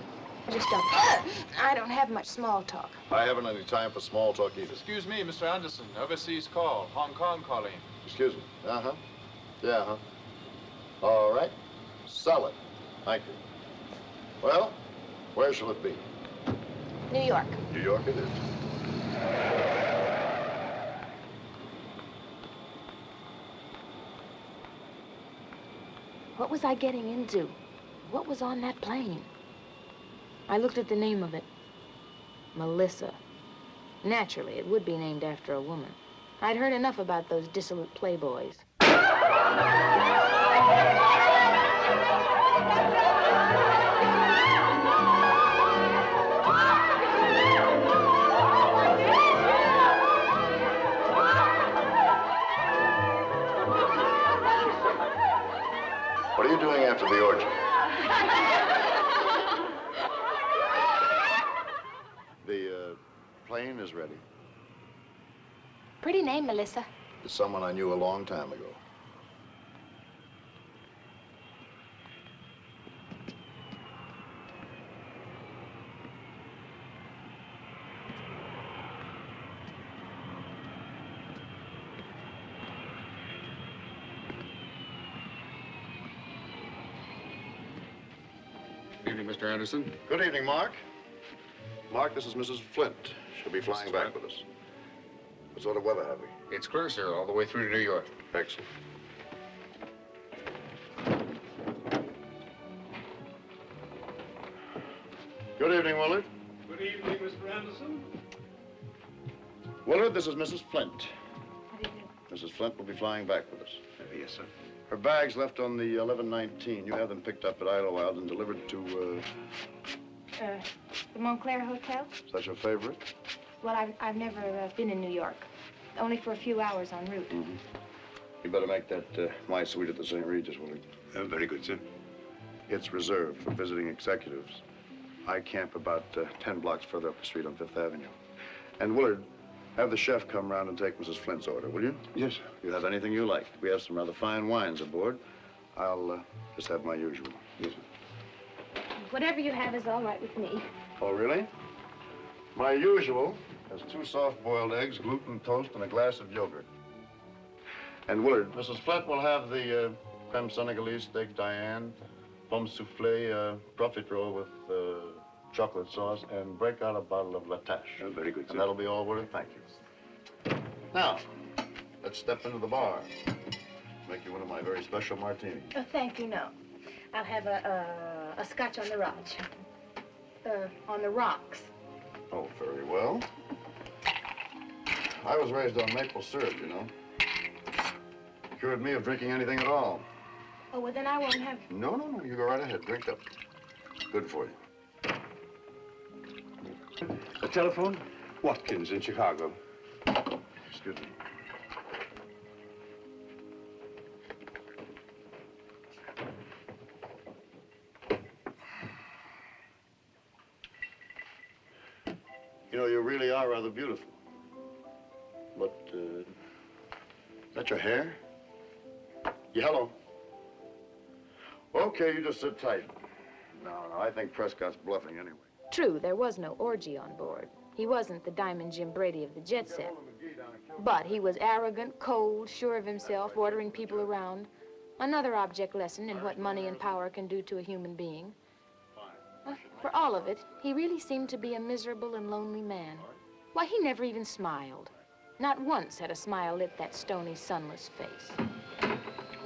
I don't have much small talk. I haven't any time for small talk either. Excuse me, Mr. Anderson. Overseas call. Hong Kong calling. Excuse me. Uh-huh. Yeah, uh-huh. All right. Sell it. Thank you. Well, where shall it be? New York. New York it is. What was I getting into? What was on that plane? I looked at the name of it. Melissa. Naturally, it would be named after a woman. I'd heard enough about those dissolute playboys. Pretty name, Melissa. It's someone I knew a long time ago. Good evening, Mr. Anderson. Good evening, Mark. Mark, this is Mrs. Flint. She'll be flying back with us. What sort of weather have we? It's clear, sir, all the way through to New York. Excellent. Good evening, Willard. Good evening, Mr. Anderson. Willard, this is Mrs. Flint. Mrs. Flint will be flying back with us. Yes, sir. Her bags left on the 1119. You have them picked up at Idlewild and delivered to, The Montclair Hotel? is that your favorite? Well, I've never been in New York. Only for a few hours en route. Mm-hmm. You better make that my suite at the St. Regis, Willard. Very good, sir. It's reserved for visiting executives. I camp about 10 blocks further up the street on Fifth Avenue. And Willard, have the chef come round and take Mrs. Flint's order, will you? Yes, sir. You have anything you like. We have some rather fine wines aboard. I'll just have my usual. Yes, sir. Whatever you have is all right with me. Oh, really? My usual has 2 soft-boiled eggs, gluten toast, and a glass of yogurt. And Willard, Mrs. Flint will have the creme senegalese steak Diane, pomme soufflé, profiterole with chocolate sauce, and break out a bottle of Latache. Very good, sir. And that'll be all, Willard. Thank you. Now, let's step into the bar. Make you one of my very special martinis. Oh, thank you, no. I'll have a scotch on the rocks. On the rocks. Oh, very well. I was raised on maple syrup, you know. Cured me of drinking anything at all. Oh, well, then I won't have... No. You go right ahead. Drink up. Good for you. A telephone? Watkins in Chicago. Excuse me. You know, you really are rather beautiful. But, is that your hair? Yellow. Okay, you just sit tight. No, I think Prescott's bluffing anyway. True, there was no orgy on board. He wasn't the Diamond Jim Brady of the jet set. But he was arrogant, cold, sure of himself, ordering people around. Another object lesson in what money and power can do to a human being. For all of it, he really seemed to be a miserable and lonely man. Why, he never even smiled. Not once had a smile lit that stony, sunless face.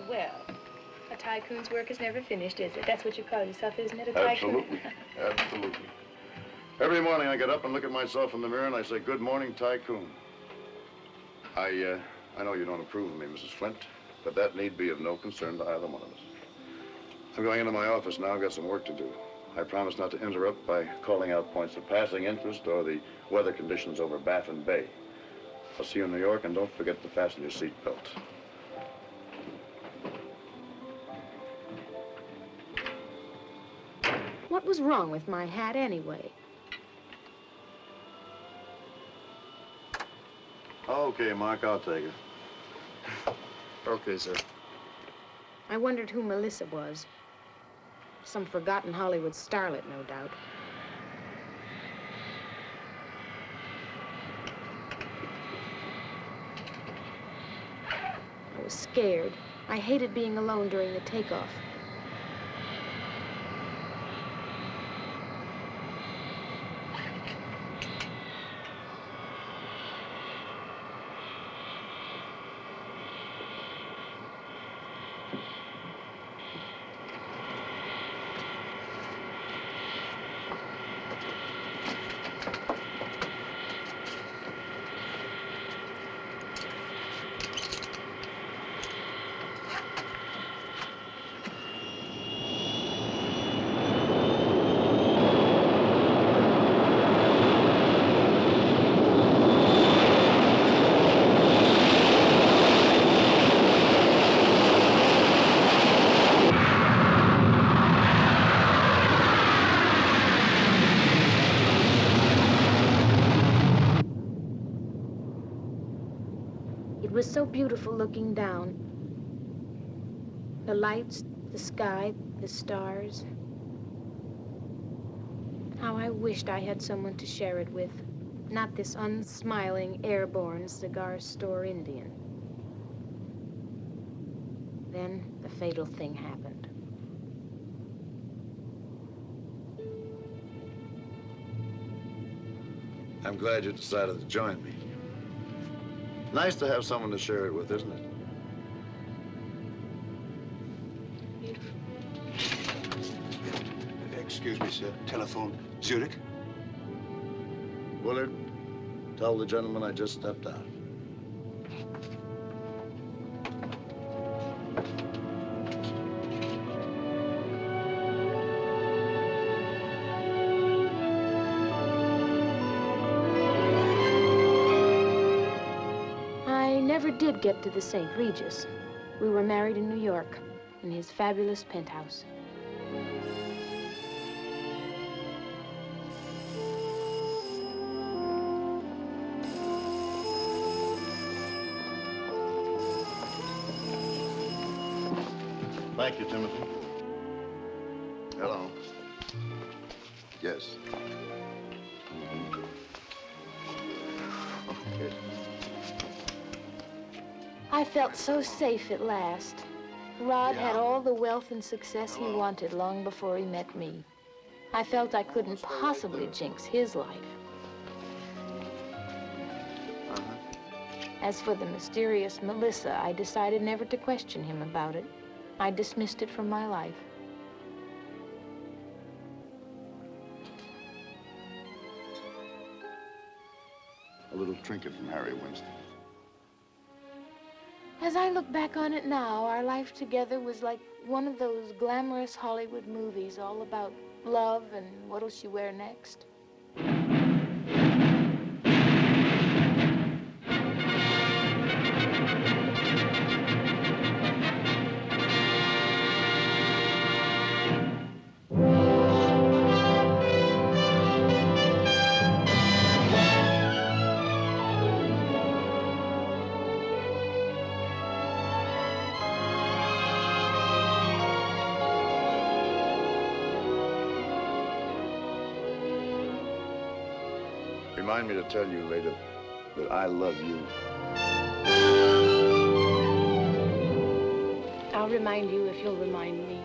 Well, a tycoon's work is never finished, is it? That's what you call yourself, isn't it, a tycoon? Absolutely. Absolutely. Every morning I get up and look at myself in the mirror and I say, "Good morning, tycoon." I know you don't approve of me, Mrs. Flint, but that need be of no concern to either one of us. I'm going into my office now. I've got some work to do. I promise not to interrupt by calling out points of passing interest or the weather conditions over Baffin Bay. I'll see you in New York, and don't forget to fasten your seat belt. What was wrong with my hat anyway? Okay, Mark, I'll take it. Okay, sir. I wondered who Melissa was. Some forgotten Hollywood starlet, no doubt. I was scared. I hated being alone during the takeoff. It was so beautiful looking down. The lights, the sky, the stars. How I wished I had someone to share it with. Not this unsmiling, airborne cigar store Indian. Then the fatal thing happened. I'm glad you decided to join me. Nice to have someone to share it with, isn't it? Excuse me, sir. Telephone Zurich? Willard, tell the gentleman I just stepped out. I never did get to the St. Regis. We were married in New York, in his fabulous penthouse. Thank you, Timothy. Hello. Yes. Okay. I felt so safe at last. Rod had all the wealth and success he wanted long before he met me. I felt I couldn't possibly jinx his life. As for the mysterious Melissa, I decided never to question him about it. I dismissed it from my life. A little trinket from Harry Winston. As I look back on it now, our life together was like one of those glamorous Hollywood movies, all about love and what'll she wear next. Remind me to tell you later that I love you. I'll remind you if you'll remind me.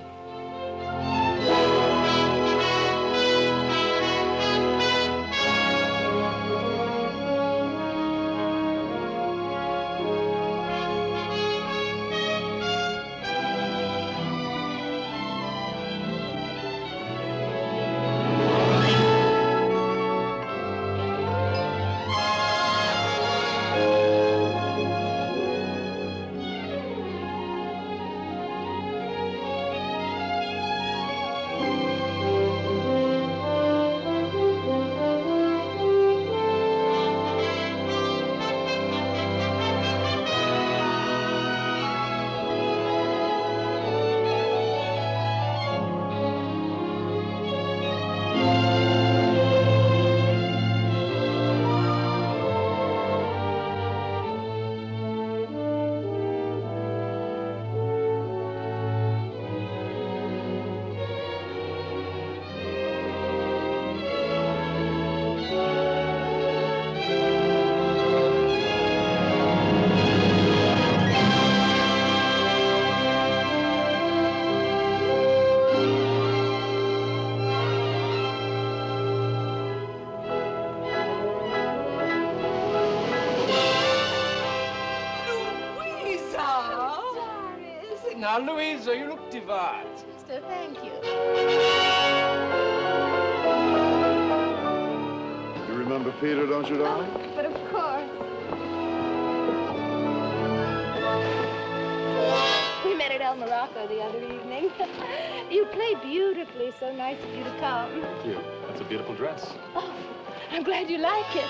Now, Louisa, you look divine. Sister, thank you. You remember Peter, don't you, darling? Oh, but of course. We met at El Morocco the other evening. You play beautifully. So nice of you to come. Thank you. That's a beautiful dress. Oh, I'm glad you like it.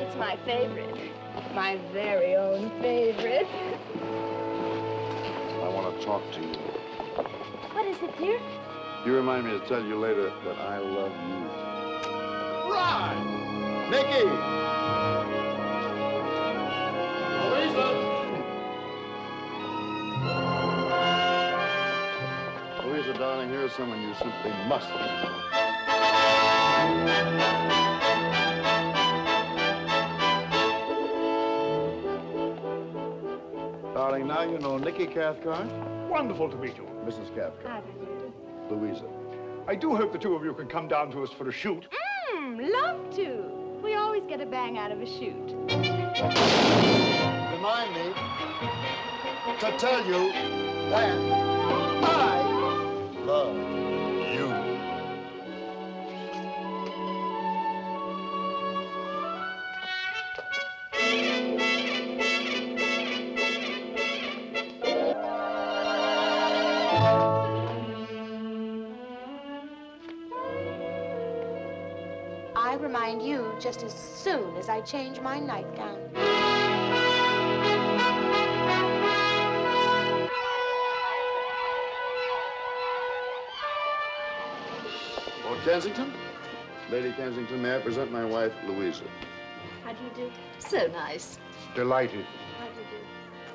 It's my favorite. My very own favorite. I want to talk to you. What is it, dear? You remind me to tell you later that I love you. Right! Mickey! Here's someone you simply must meet. Darling, now you know Nicky Cathcart. Wonderful to meet you. Mrs. Cathcart. Louisa. I do hope the two of you can come down to us for a shoot. Love to. We always get a bang out of a shoot. Remind me to tell you that I love you. I remind you just as soon as I change my nightgown. Lord Kensington? Lady Kensington, may I present my wife, Louisa? How do you do? So nice. Delighted. How do you do?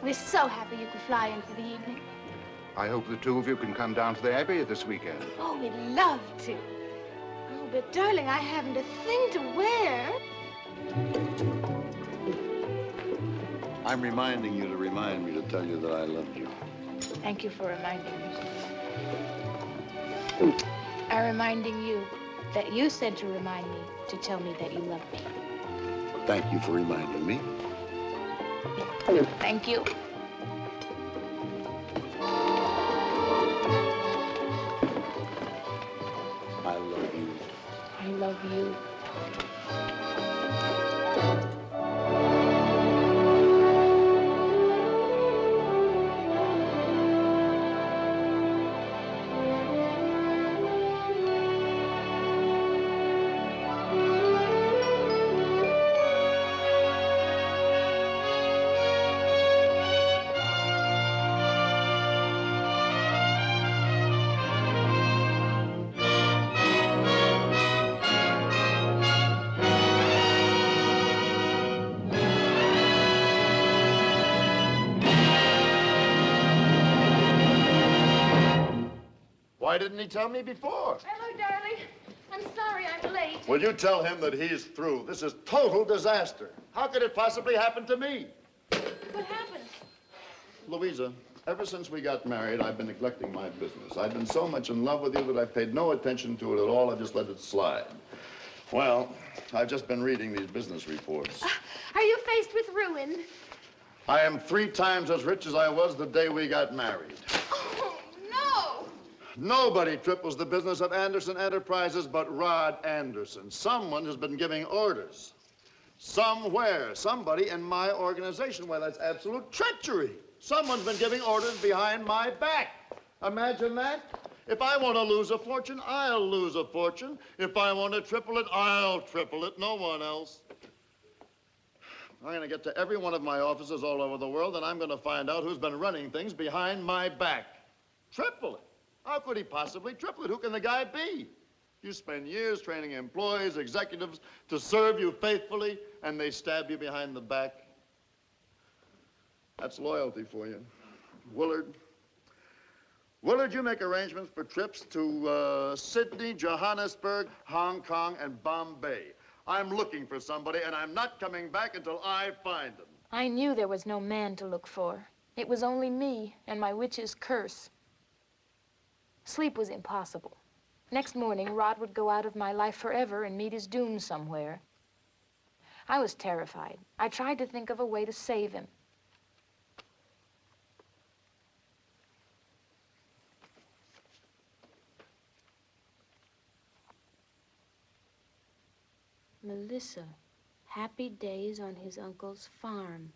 We're so happy you could fly in for the evening. I hope the two of you can come down to the Abbey this weekend. Oh, we'd love to. Oh, but darling, I haven't a thing to wear. I'm reminding you to remind me to tell you that I love you. Thank you for reminding me. I'm reminding you that you said to remind me to tell me that you love me. Thank you for reminding me. Thank you. I love you. I love you. Why didn't he tell me before? Hello, darling. I'm sorry I'm late. Will you tell him that he's through? This is total disaster. How could it possibly happen to me? What happened? Louisa, ever since we got married, I've been neglecting my business. I've been so much in love with you that I've paid no attention to it at all. I've just let it slide. Well, I've just been reading these business reports. Are you faced with ruin? I am 3 times as rich as I was the day we got married. Oh, no. Nobody triples the business of Anderson Enterprises but Rod Anderson. Someone has been giving orders. Somewhere, somebody in my organization. Well, that's absolute treachery. Someone's been giving orders behind my back. Imagine that. If I want to lose a fortune, I'll lose a fortune. If I want to triple it, I'll triple it. No one else. I'm going to get to every one of my offices all over the world, and I'm going to find out who's been running things behind my back. Triple it. How could he possibly triple it? Who can the guy be? You spend years training employees, executives to serve you faithfully, and they stab you behind the back. That's loyalty for you. Willard, you make arrangements for trips to Sydney, Johannesburg, Hong Kong, and Bombay. I'm looking for somebody, and I'm not coming back until I find them. I knew there was no man to look for. It was only me and my witch's curse. Sleep was impossible. Next morning, Rod would go out of my life forever and meet his doom somewhere. I was terrified. I tried to think of a way to save him. Melissa, happy days on his uncle's farm.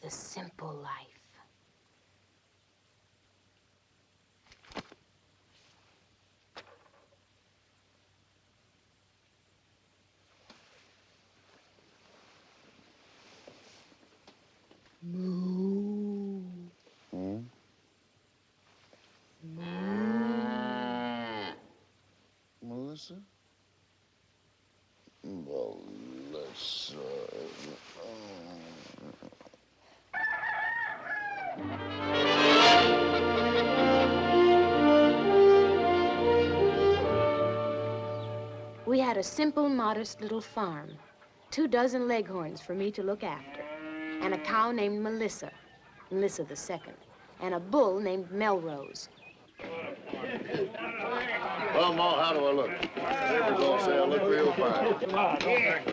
The simple life. Moo. Hmm? Melissa? Melissa. a simple, modest little farm. 24 leghorns for me to look after. And a cow named Melissa II. And a bull named Melrose. Well, Ma, how do I look? Papers all say I look real fine.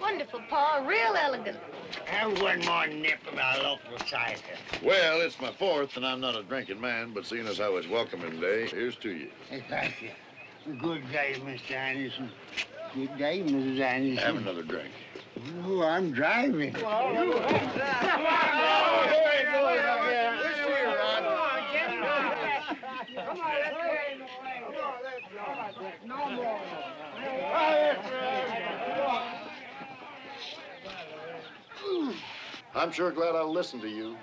Wonderful, Pa. Real elegant. And one more nip of our local cider. Well, it's my 4th, and I'm not a drinking man, but seeing as how it's welcoming day, here's to you. Hey, thank you. Good day, Mr. Anderson. Good day, Mrs. Anderson. Have another drink. Oh, I'm driving. I'm sure glad I listened to you.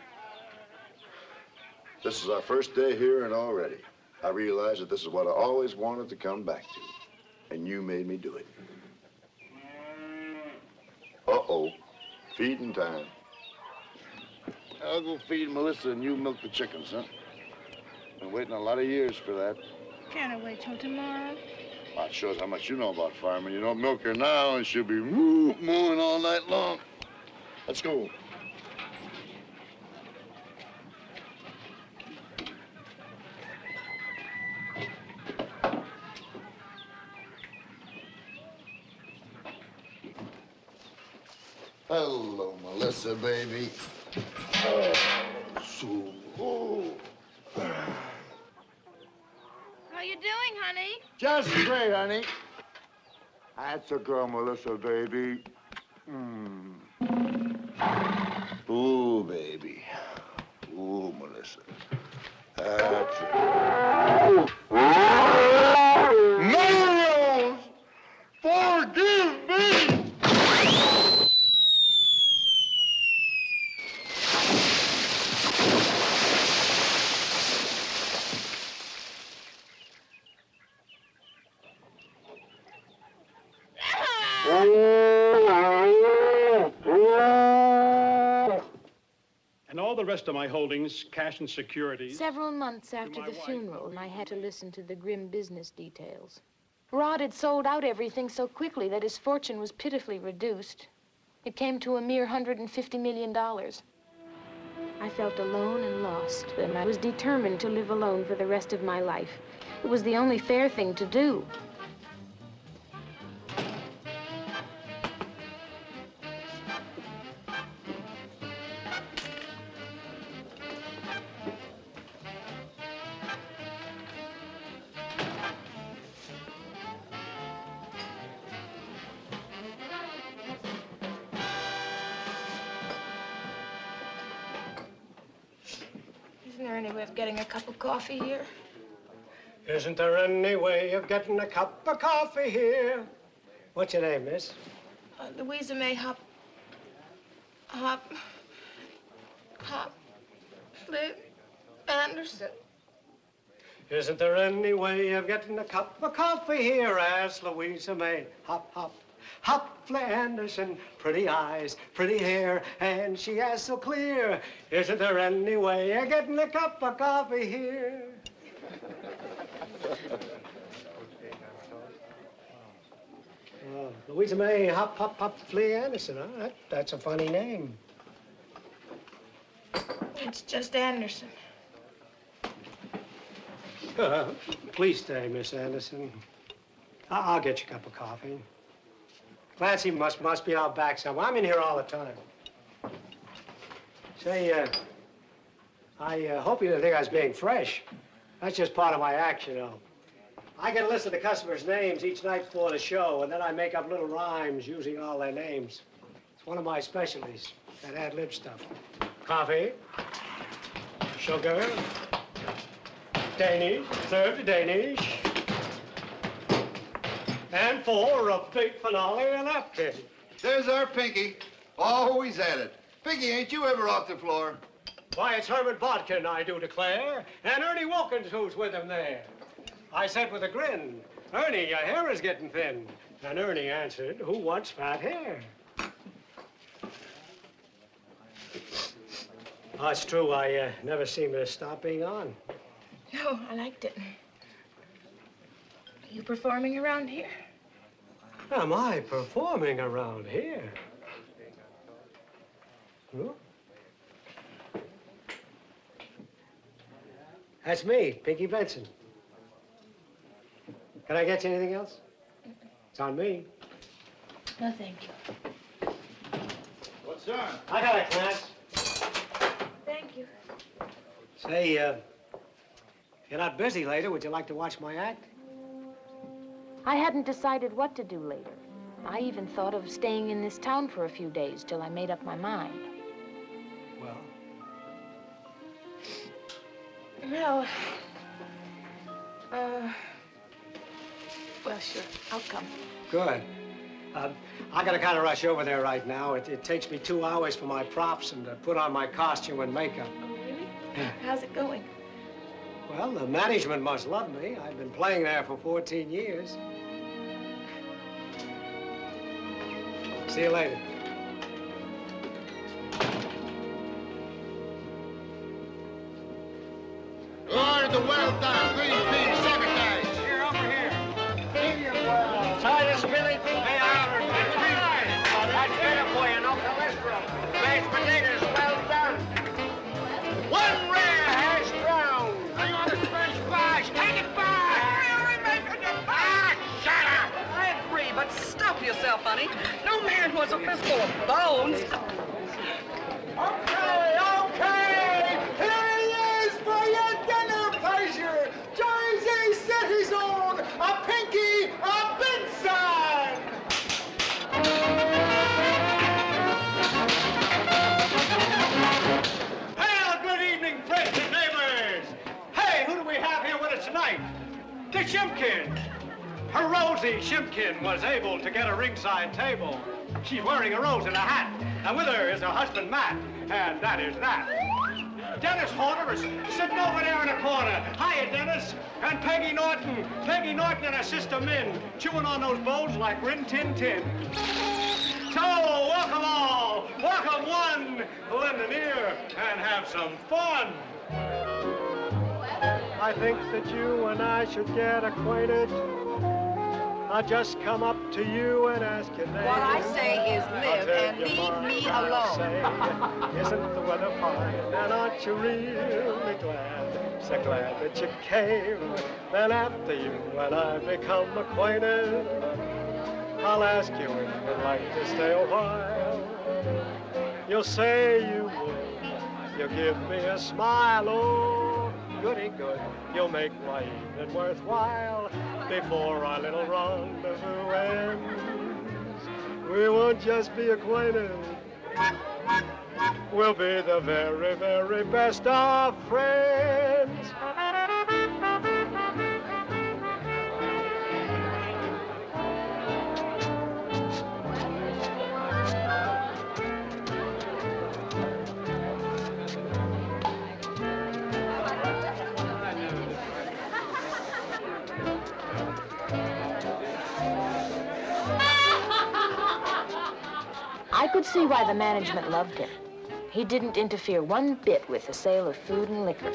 This is our first day here, and already I realize that this is what I always wanted to come back to, and you made me do it. Uh-oh, feeding time. I'll go feed Melissa and you milk the chickens, huh? Been waiting a lot of years for that. Can't I wait till tomorrow? Well, it shows how much you know about farming. You don't milk her now, and she'll be mooing all night long. Let's go. Hello, Melissa, baby. How you doing, honey? Just great, honey. That's a girl, Melissa, baby. Ooh, baby. Ooh, Melissa. That's it. Melrose! Forgive me! And all the rest of my holdings, cash and securities. Several months after the funeral, I had to listen to the grim business details. Rod had sold out everything so quickly that his fortune was pitifully reduced. It came to a mere $150 million. I felt alone and lost, and I was determined to live alone for the rest of my life. It was the only fair thing to do. Isn't there any way of getting a cup of coffee here? Isn't there any way of getting a cup of coffee here? What's your name, miss? Louisa May Hop, Flip Anderson. Isn't there any way of getting a cup of coffee here? Asked Louisa May. Hop, Anderson, pretty eyes, pretty hair, and she is so clear. Isn't there any way of getting a cup of coffee here? Louisa May Hop, Flea Anderson, huh? That's a funny name. It's just Anderson. Please stay, Miss Anderson. I'll get you a cup of coffee. Clancy must be out back somewhere. I'm in here all the time. Say, I hope you didn't think I was being fresh. That's just part of my act, you know. I get a list of the customers' names each night before the show, and then I make up little rhymes using all their names. It's one of my specialties, that ad-lib stuff. Coffee, sugar, Danish, serve the Danish, and for a big finale, a napkin. There's our Pinky, always at it. Pinky, ain't you ever off the floor? Why, it's Herbert Bodkin, I do declare, and Ernie Wilkins who's with him there. I said with a grin, Ernie, your hair is getting thin. And Ernie answered, who wants fat hair? Oh, it's true, I never seem to stop being on. No, I liked it. Are you performing around here? Am I performing around here? Who? That's me, Pinky Benson. Can I get you anything else? It's on me. No, thank you. What's done? I got it, Clarence. Thank you. Say, if you're not busy later, would you like to watch my act? I hadn't decided what to do later. I even thought of staying in this town for a few days till I made up my mind. Well? Well, well, sure, I'll come. Good. I gotta kind of rush over there right now. It takes me 2 hours for my props and to put on my costume and makeup. Oh, really? How's it going? Well, the management must love me. I've been playing there for 14 years. See you later. Order the well-done green bean secretaries. Here, over here. Medium well. Titus Billy. Hey, Albert. That's better for you, no cholesterol. Mashed potatoes, well done. One rare hash brown. Hang on to French fries. Take it back. Ah, shut up. I agree, but stop yourself, honey. No man who has a fistful of bones. Okay, okay. Here he is for your dinner pleasure. Jersey City's own, a Pinky, a Benson. Well, good evening, friends and neighbors. Hey, who do we have here with us tonight? The Shimkin. Her Rosie Shimkin was able to get a ringside table. She's wearing a rose in a hat, and with her is her husband, Matt, and that is that. Dennis Horner is sitting over there in the corner. Hiya, Dennis. And Peggy Norton. Peggy Norton and her sister Min, chewing on those bowls like Rin Tin Tin. So, welcome all. Welcome one. Lend an ear and have some fun. I think that you and I should get acquainted. I'll just come up to you and ask your name. What I say is live and leave me alone. Say, isn't the weather fine? And aren't you really glad? So glad that you came. Then after you and I become acquainted, I'll ask you if you'd like to stay a while. You'll say you would. You'll give me a smile. Oh, goody good. You'll make my evening worthwhile. Before our little rendezvous ends, we won't just be acquainted. We'll be the very, very best of friends. I could see why the management loved him. He didn't interfere one bit with the sale of food and liquor.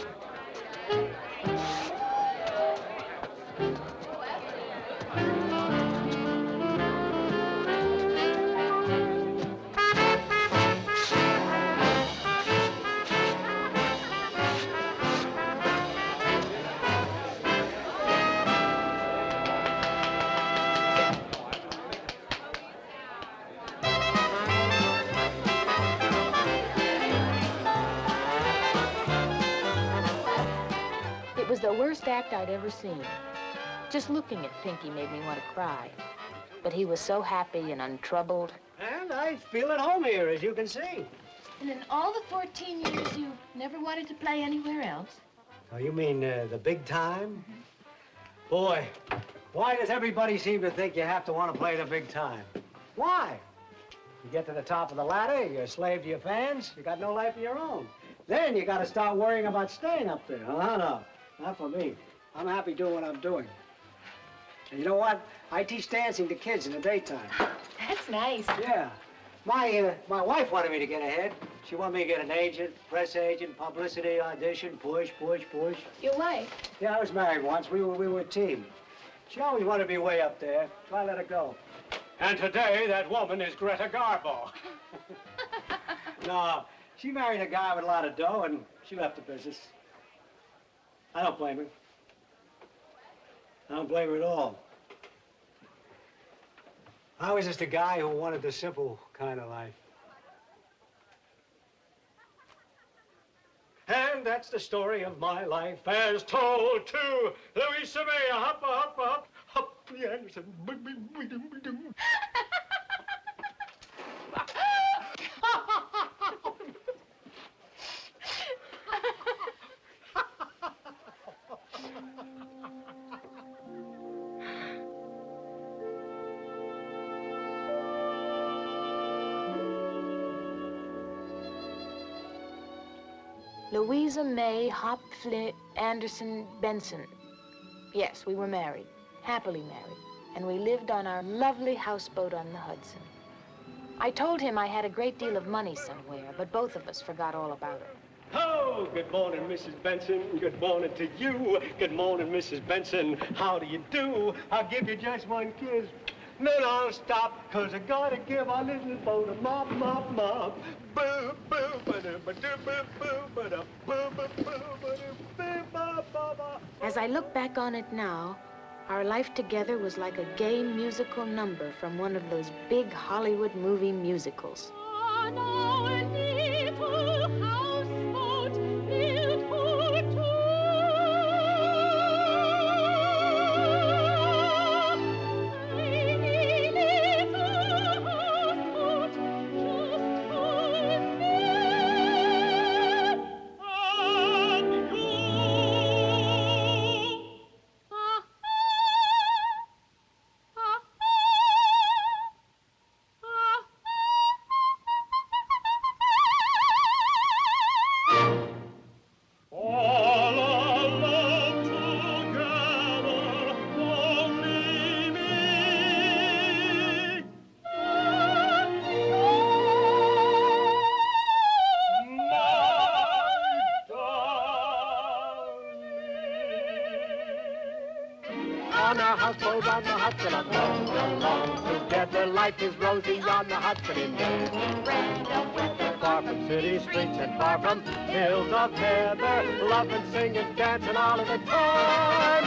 It was the worst act I'd ever seen. Just looking at Pinky made me want to cry. But he was so happy and untroubled. And I feel at home here, as you can see. And in all the 14 years, you never wanted to play anywhere else? Oh, you mean the big time? Boy, why does everybody seem to think you have to want to play the big time? Why? You get to the top of the ladder, you're a slave to your fans, you got no life of your own. Then you got to start worrying about staying up there. No, not for me. I'm happy doing what I'm doing. And you know what? I teach dancing to kids in the daytime. That's nice. Yeah. My wife wanted me to get ahead. She wanted me to get an agent, press agent, publicity, audition, push. Your wife? Yeah, I was married once. We were a team. She always wanted me way up there, so I let her go. And today, that woman is Greta Garbo. No, she married a guy with a lot of dough, and she left the business. I don't blame her. I don't blame her at all. I was just a guy who wanted the simple kind of life. And that's the story of my life as told to Louisa Hallert, Anderson. Louisa May Anderson Benson. Yes, we were married, happily married, and we lived on our lovely houseboat on the Hudson. I told him I had a great deal of money somewhere, but both of us forgot all about it. Oh, good morning, Mrs. Benson. Good morning to you. Good morning, Mrs. Benson. How do you do? I'll give you just one kiss. Then I'll stop, 'cause I gotta give our little boat a mop, mop, mop. Boo, boo, ba-da, ba-da, boo, boo, ba-da, boo, boo, boo, ba-da, boo, ba, ba, ba. As I look back on it now, our life together was like a gay musical number from one of those big Hollywood movie musicals. On our houseboat on the Hudson, along, together life is rosy on the Hudson in the far from city streets and far from hills of heather, loving, singing, dancing all of the time.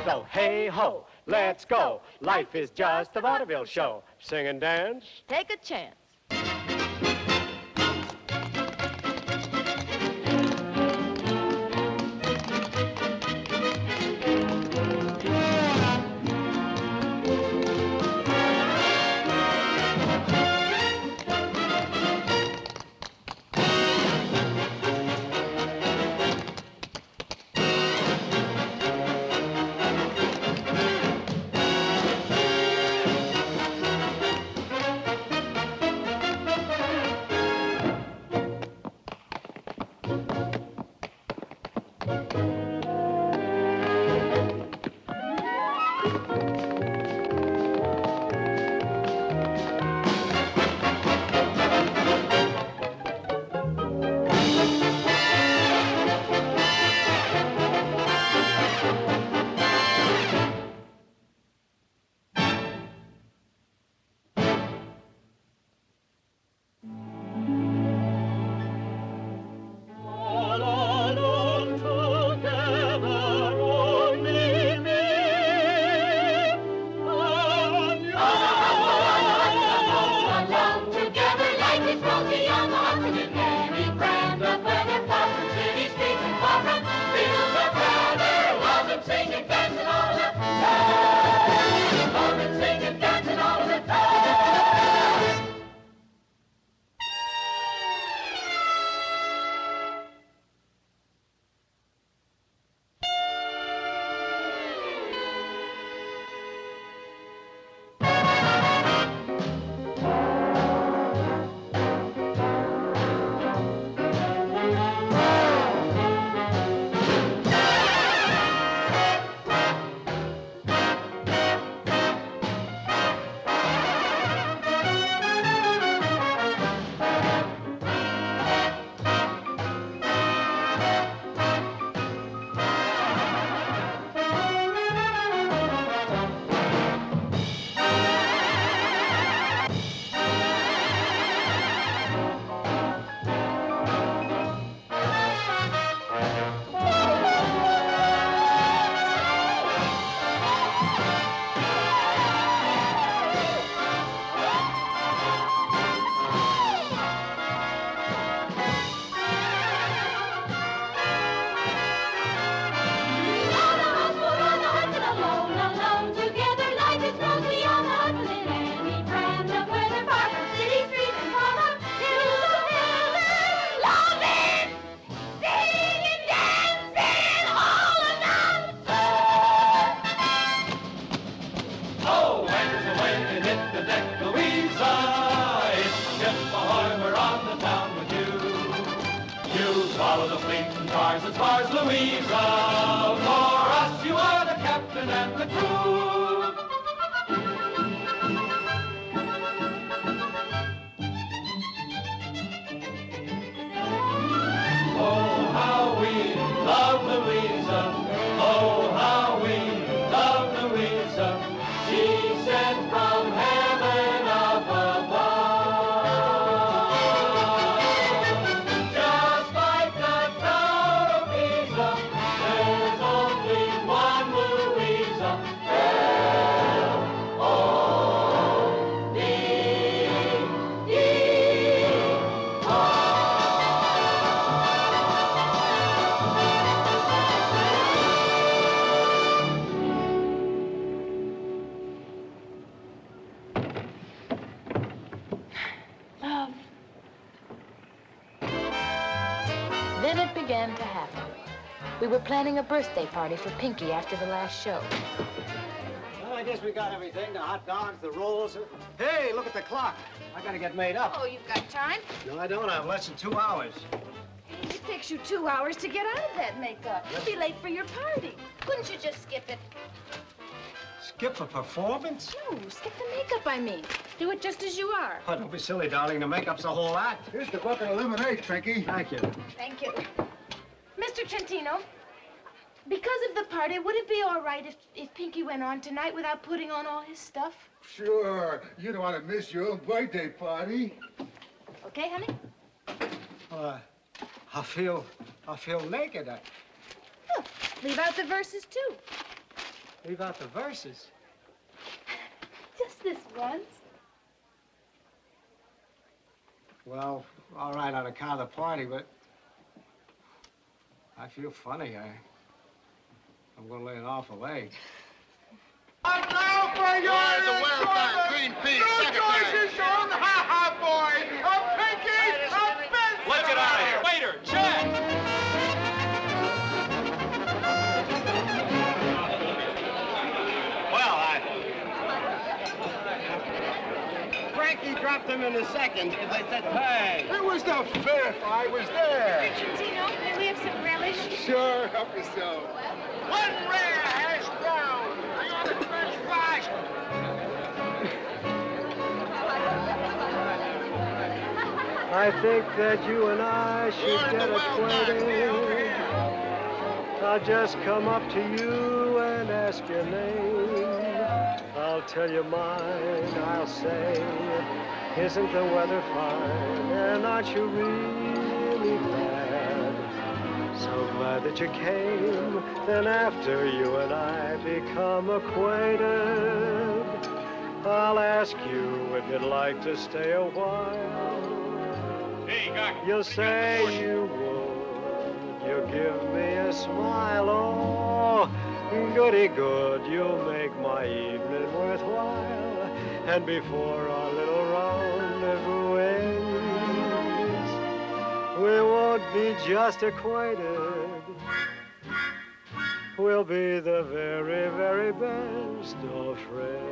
So hey ho, let's go. Life is just a vaudeville show. Sing and dance. Take a chance. Swallow the fleet and cars as far as Louisa. For us, you are the captain and the crew. Oh, how we love Louisa. Oh, how we love Louisa. She sent from heaven up above. Just like the tower of Pisa, there's only one Louisa. Love. Then it began to happen. We were planning a birthday party for Pinky after the last show. Well, I guess we got everything. The hot dogs, the rolls. Hey, look at the clock. I gotta get made up. Oh, you've got time? No, I don't. I have less than 2 hours. It takes you 2 hours to get out of that makeup. You'll be late for your party. Couldn't you just skip it? Skip a performance? No, skip the makeup, I mean. Do it just as you are. Oh, don't be silly, darling. The makeup's the whole act. Here's the bucket of lemonade, Pinky. Thank you. Thank you. Mr. Trentino, because of the party, would it be all right if Pinky went on tonight without putting on all his stuff? Sure. You don't want to miss your own birthday party. Okay, honey? I feel naked. Oh, leave out the verses, too. Leave out the verses. Just this once. Well, all right, on account of the party, but I feel funny. I'm gonna lay an awful egg. And now for your well-done green pea secretary. Ha-ha, boy. A Pinky, a Benson. Let's get out of here. Waiter, check. Frankie dropped him in the second. They said, hey. It was the fifth. I was there. Mr. Trentino, may we have some relish? Sure, help yourself. One rare hash brown. I got a French fries. I think that you and I should get acquainted. I'll just come up to you and ask your name. I'll tell you mine, I'll say, isn't the weather fine? And aren't you really glad? So glad that you came. Then after you and I become acquainted, I'll ask you if you'd like to stay a while. You'll say you would. You'll give me a smile. Oh, goody good. You'll make my evening worthwhile. And before our little rendezvous ends, we won't be just acquainted. We'll be the very, very best of friends.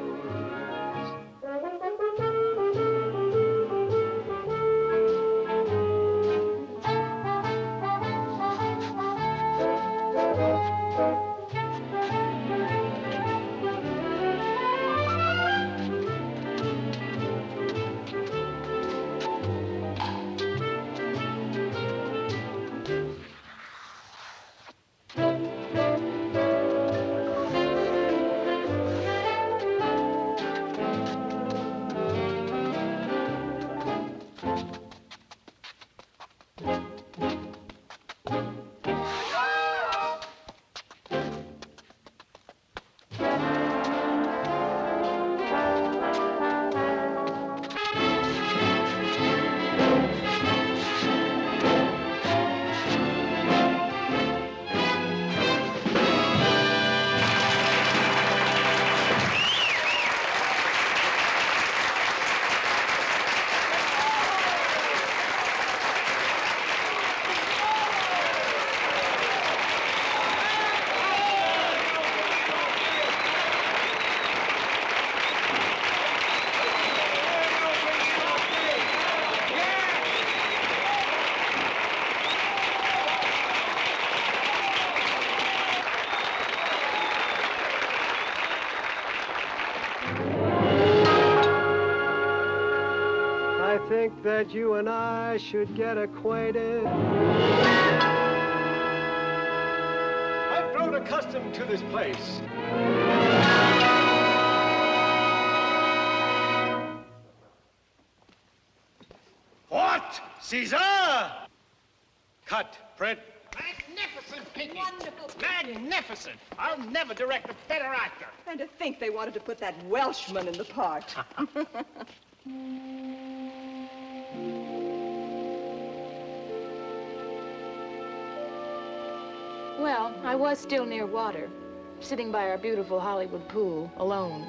that you and I should get acquainted. I've grown accustomed to this place. What? Caesar! Cut. Print. Magnificent, Pinky. Wonderful. Magnificent. I'll never direct a better actor. And to think they wanted to put that Welshman in the part. Well, I was still near water, sitting by our beautiful Hollywood pool, alone.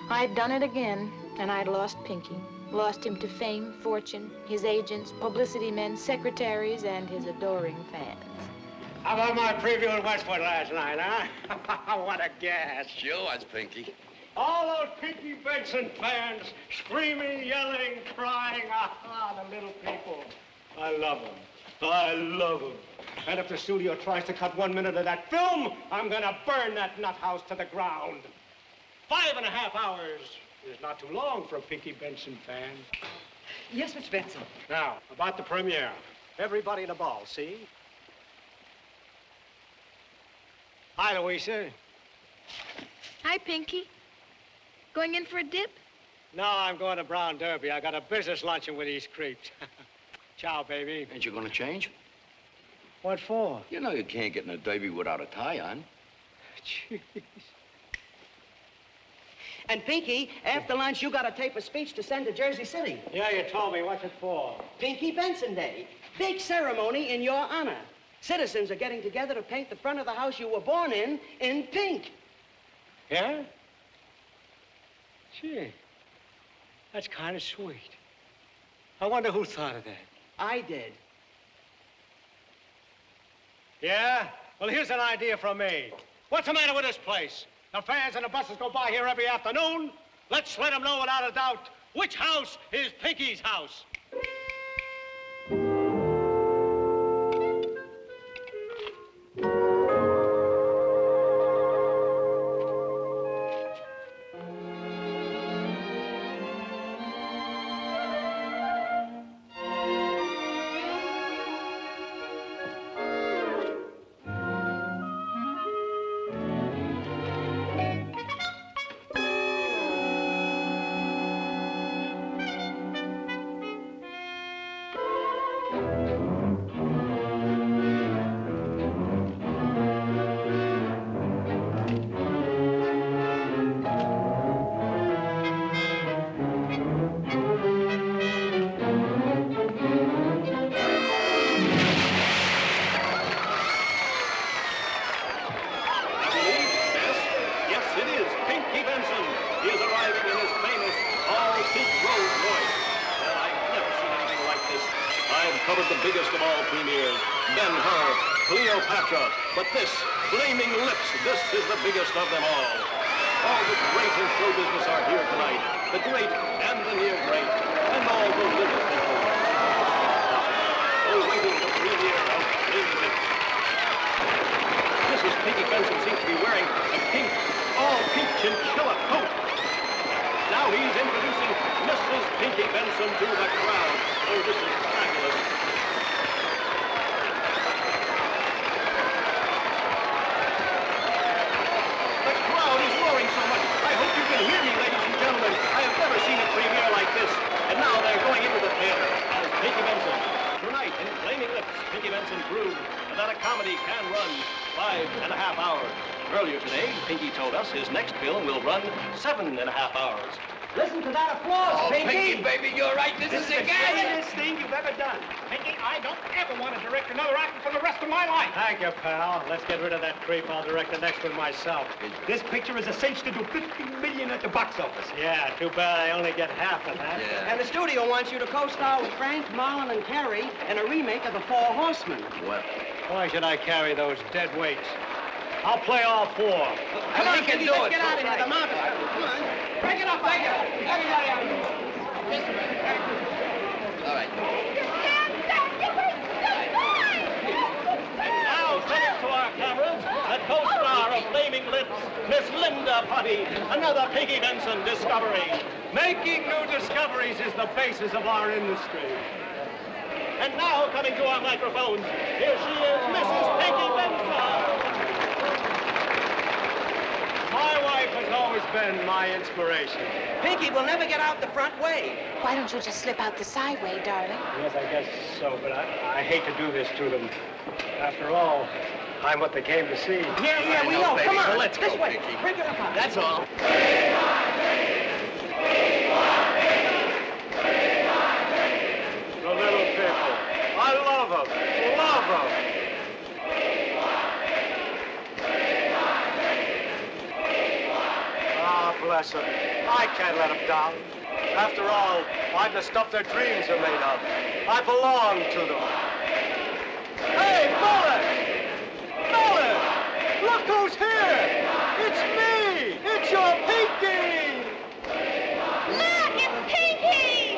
I'd done it again, and I'd lost Pinky. Lost him to fame, fortune, his agents, publicity men, secretaries, and his adoring fans. How about my preview in Westwood last night, huh? What a gas. Sure was, Pinky. All those Pinky Benson fans screaming, yelling, crying. Ah, the little people. I love them. I love them. And if the studio tries to cut 1 minute of that film, I'm gonna burn that nut house to the ground. 5.5 hours is not too long for a Pinky Benson fan. Yes, Mr. Benson. Now, about the premiere. Everybody in the ball, see? Hi, Louisa. Hi, Pinky. Going in for a dip? No, I'm going to Brown Derby. I got a business luncheon with these creeps. Ciao, baby. Ain't you gonna change? What for? You know you can't get in a derby without a tie on. Jeez. And Pinky, after lunch, you got to tape a speech to send to Jersey City. Yeah, you told me. What's it for? Pinky Benson Day. Big ceremony in your honor. Citizens are getting together to paint the front of the house you were born in pink. Yeah? Gee, that's kind of sweet. I wonder who thought of that. I did. Yeah? Well, here's an idea from me. What's the matter with this place? The fans and the buses go by here every afternoon. Let's let them know without a doubt which house is Pinky's house. But this, Flaming Lips, this is the biggest of them all. All the great in show business are here tonight. The great and the near great, and all the little people. Awaiting the premiere of Flaming Lips. Mrs. Pinky Benson seems to be wearing a pink, all-pink chinchilla coat. Now he's introducing Mrs. Pinky Benson to the crowd. Oh, this is fabulous. Hear me, ladies and gentlemen. I have never seen a premiere like this. And now they're going into the theater as Pinky Benson. Tonight, in Flaming Lips, Pinky Benson proved that a comedy can run 5.5 hours. Earlier today, Pinky told us his next film will run 7.5 hours. Listen to that applause, Oh, Pinky. Pinky, baby, you're right. This is the guy. greatest thing you've ever done. Pinky, I don't ever want to direct another actor for the rest of my life. Thank you, pal. Let's get rid of that creep. I'll direct the next one myself. This picture is a cinch to do $50 million at the box office. Yeah, too bad I only get half of that. And the studio wants you to co-star with Frank, Marlon, and Carrie in a remake of The Four Horsemen. Well, why should I carry those dead weights? I'll play all four. Come on, Pinky, let's get out of here. The mob is coming. Come on. Break it up, break it up. Everybody out. all right. And now, send it to our cameras, the co-star of Flaming Lips, Miss Linda Putty, another Pinky Benson discovery. Making new discoveries is the basis of our industry. And now, coming to our microphones, here she is, Mrs. Pinky Benson. My wife has always been my inspiration. Pinky will never get out the front way. Why don't you just slip out the side way, darling? Yes, I guess so, but I hate to do this to them. After all, I'm what they came to see. Yeah, we know. Baby. Come on, So let's this go, way. Pinky. Bring her up on. That's all. The little people. I love them. Love them. Ah, bless them. I can't let them down. After all, I'm the stuff their dreams are made of. I belong to them. Hey, Mullet! Mullet! Look who's here! It's me! It's your Pinky! Look, it's Pinky!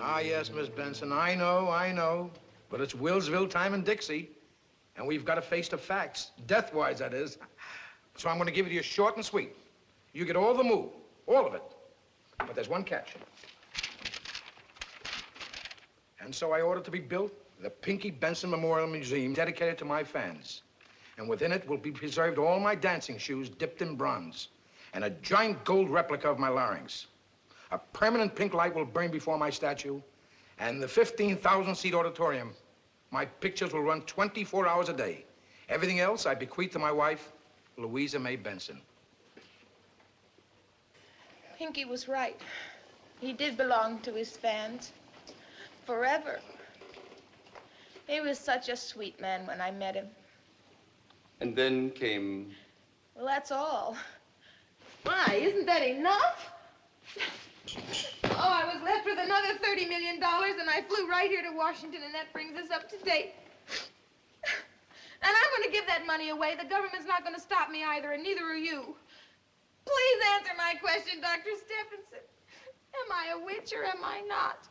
Ah, yes, Miss Benson, I know. But it's Willsville time in Dixie. And we've got to face the facts. Death-wise, that is. So I'm going to give it to you short and sweet. You get all the moo, all of it. But there's one catch. And so I ordered to be built the Pinky Benson Memorial Museum dedicated to my fans. And within it will be preserved all my dancing shoes dipped in bronze and a giant gold replica of my larynx. A permanent pink light will burn before my statue, and the 15,000-seat auditorium, my pictures will run 24 hours a day. Everything else I bequeath to my wife, Louisa May Benson. Pinky was right. He did belong to his fans. Forever. He was such a sweet man when I met him. And then came... Well, that's all. My, isn't that enough? Oh, I was left with another $30 million, and I flew right here to Washington, and that brings us up to date. And I'm going to give that money away. The government's not going to stop me either, and neither are you. Please answer my question, Dr. Stephenson. Am I a witch or am I not?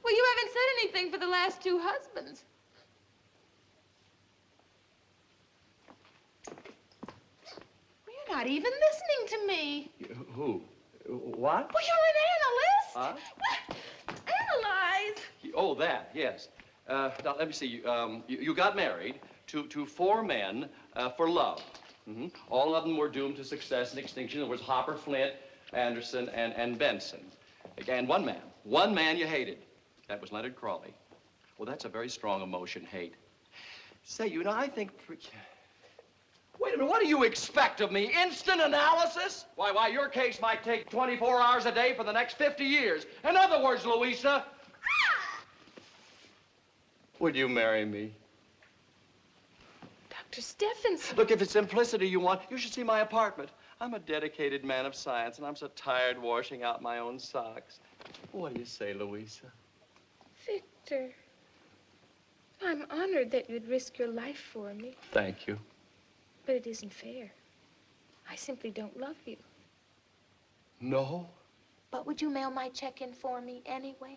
Well, you haven't said anything for the last 2 husbands. You're not even listening to me. Who? What? Well, you're an analyst. Huh? What? Analyze. Oh, that, yes. Now, let me see. You got married to 4 men for love. Mm-hmm. All of them were doomed to success and extinction. There was Hopper, Flint, Anderson, and Benson. And one man you hated. That was Leonard Crawley. Well, that's a very strong emotion, hate. Say, you know, I think... Wait a minute, what do you expect of me? Instant analysis? Why, your case might take 24 hours a day for the next 50 years. In other words, Louisa... Would you marry me? Dr. Stephenson. Look, if it's simplicity you want, you should see my apartment. I'm a dedicated man of science, and I'm so tired washing out my own socks. What do you say, Louisa? Victor, I'm honored that you'd risk your life for me. Thank you. But it isn't fair. I simply don't love you. No? But would you mail my check in for me anyway?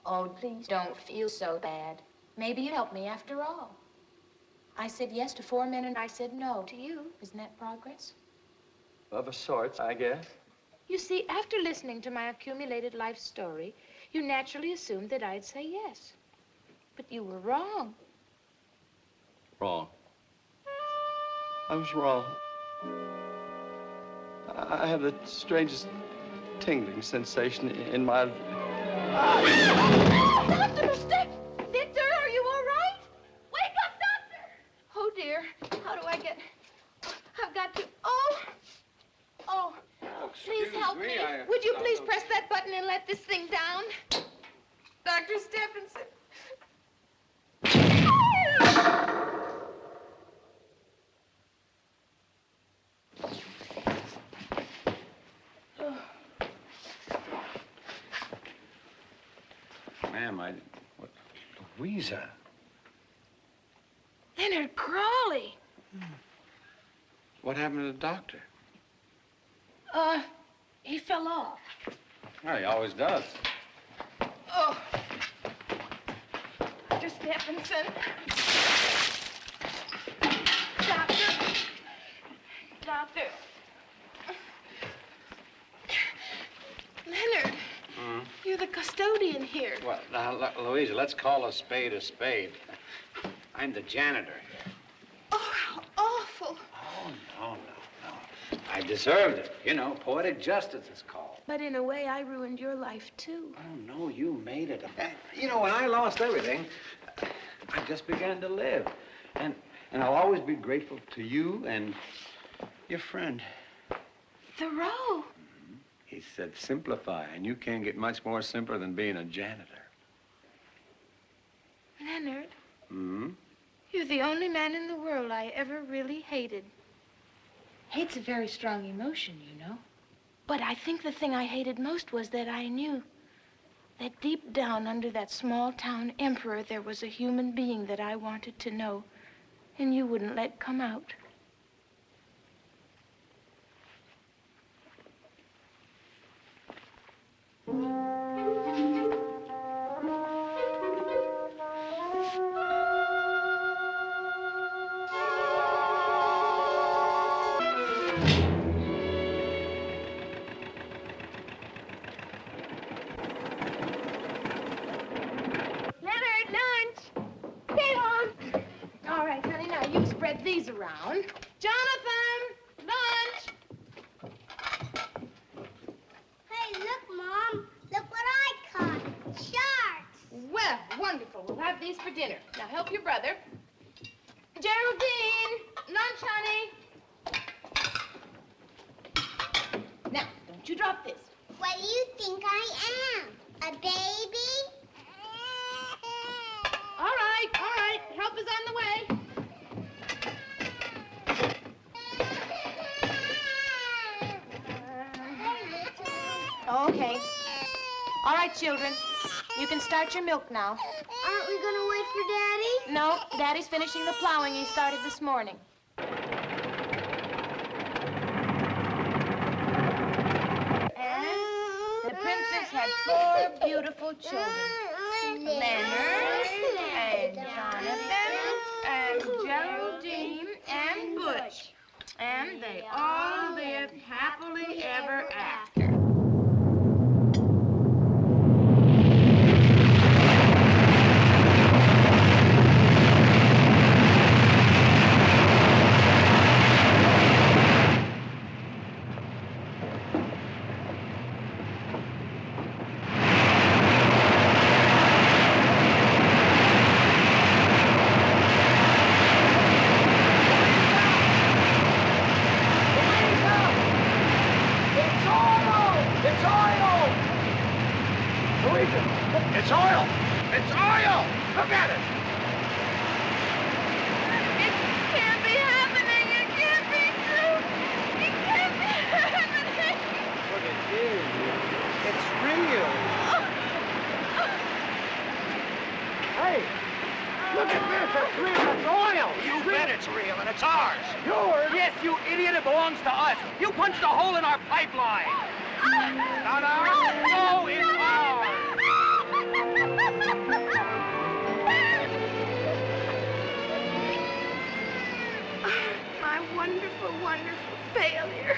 Oh, please don't feel so bad. Maybe you'd help me after all. I said yes to 4 men and I said no to you. Isn't that progress? Of a sort, I guess. You see, after listening to my accumulated life story, you naturally assumed that I'd say yes. But you were wrong. Wrong. I was wrong. I have the strangest tingling sensation in my... Doctor, step! Victor, are you all right? Wake up, Doctor! Oh, dear. How do I get... I've got to... Oh, please help me. Would you please press that button and let this thing down? Dr. Stephenson. Ma'am, what? Louisa. Leonard Crawley. What happened to the doctor? He fell off. Well, he always does. Oh. Dr. Stephenson. Doctor. Leonard. You're the custodian here. Well, now, Louisa, let's call a spade a spade. I'm the janitor. Oh, how awful. Oh, no. I deserved it. You know, poetic justice is called. But in a way, I ruined your life, too. Oh, no, you made it. You know, when I lost everything, I just began to live. And I'll always be grateful to you and your friend. Thoreau. He said simplify, and you can't get much more simpler than being a janitor. Leonard. You're the only man in the world I ever really hated. Hate's a very strong emotion, you know. But I think the thing I hated most was that I knew that deep down under that small-town emperor there was a human being that I wanted to know, and you wouldn't let come out. These around. Jonathan, lunch. Hey, look, Mom. Look what I caught. Sharks. Well, wonderful. We'll have these for dinner. Now, help your brother. Geraldine, lunch, honey. Now, don't you drop this. What do you think I am? A baby? All right. Help is on the way. Okay. All right, children. You can start your milk now. Aren't we going to wait for Daddy? No, Daddy's finishing the plowing he started this morning. And the princess had 4 beautiful children. Leonard, and Jonathan, and Geraldine, and Butch. And they all lived happily ever after. It's oil! It's oil! Look at it! It can't be happening. It can't be true. It can't be happening. But it is. It's real. Hey, look at this. It's real. It's oil. You bet it's real, and it's ours. Yours? Yes, you idiot. It belongs to us. You punched a hole in our pipeline. Not ours. No, it's ours. My wonderful, wonderful failure.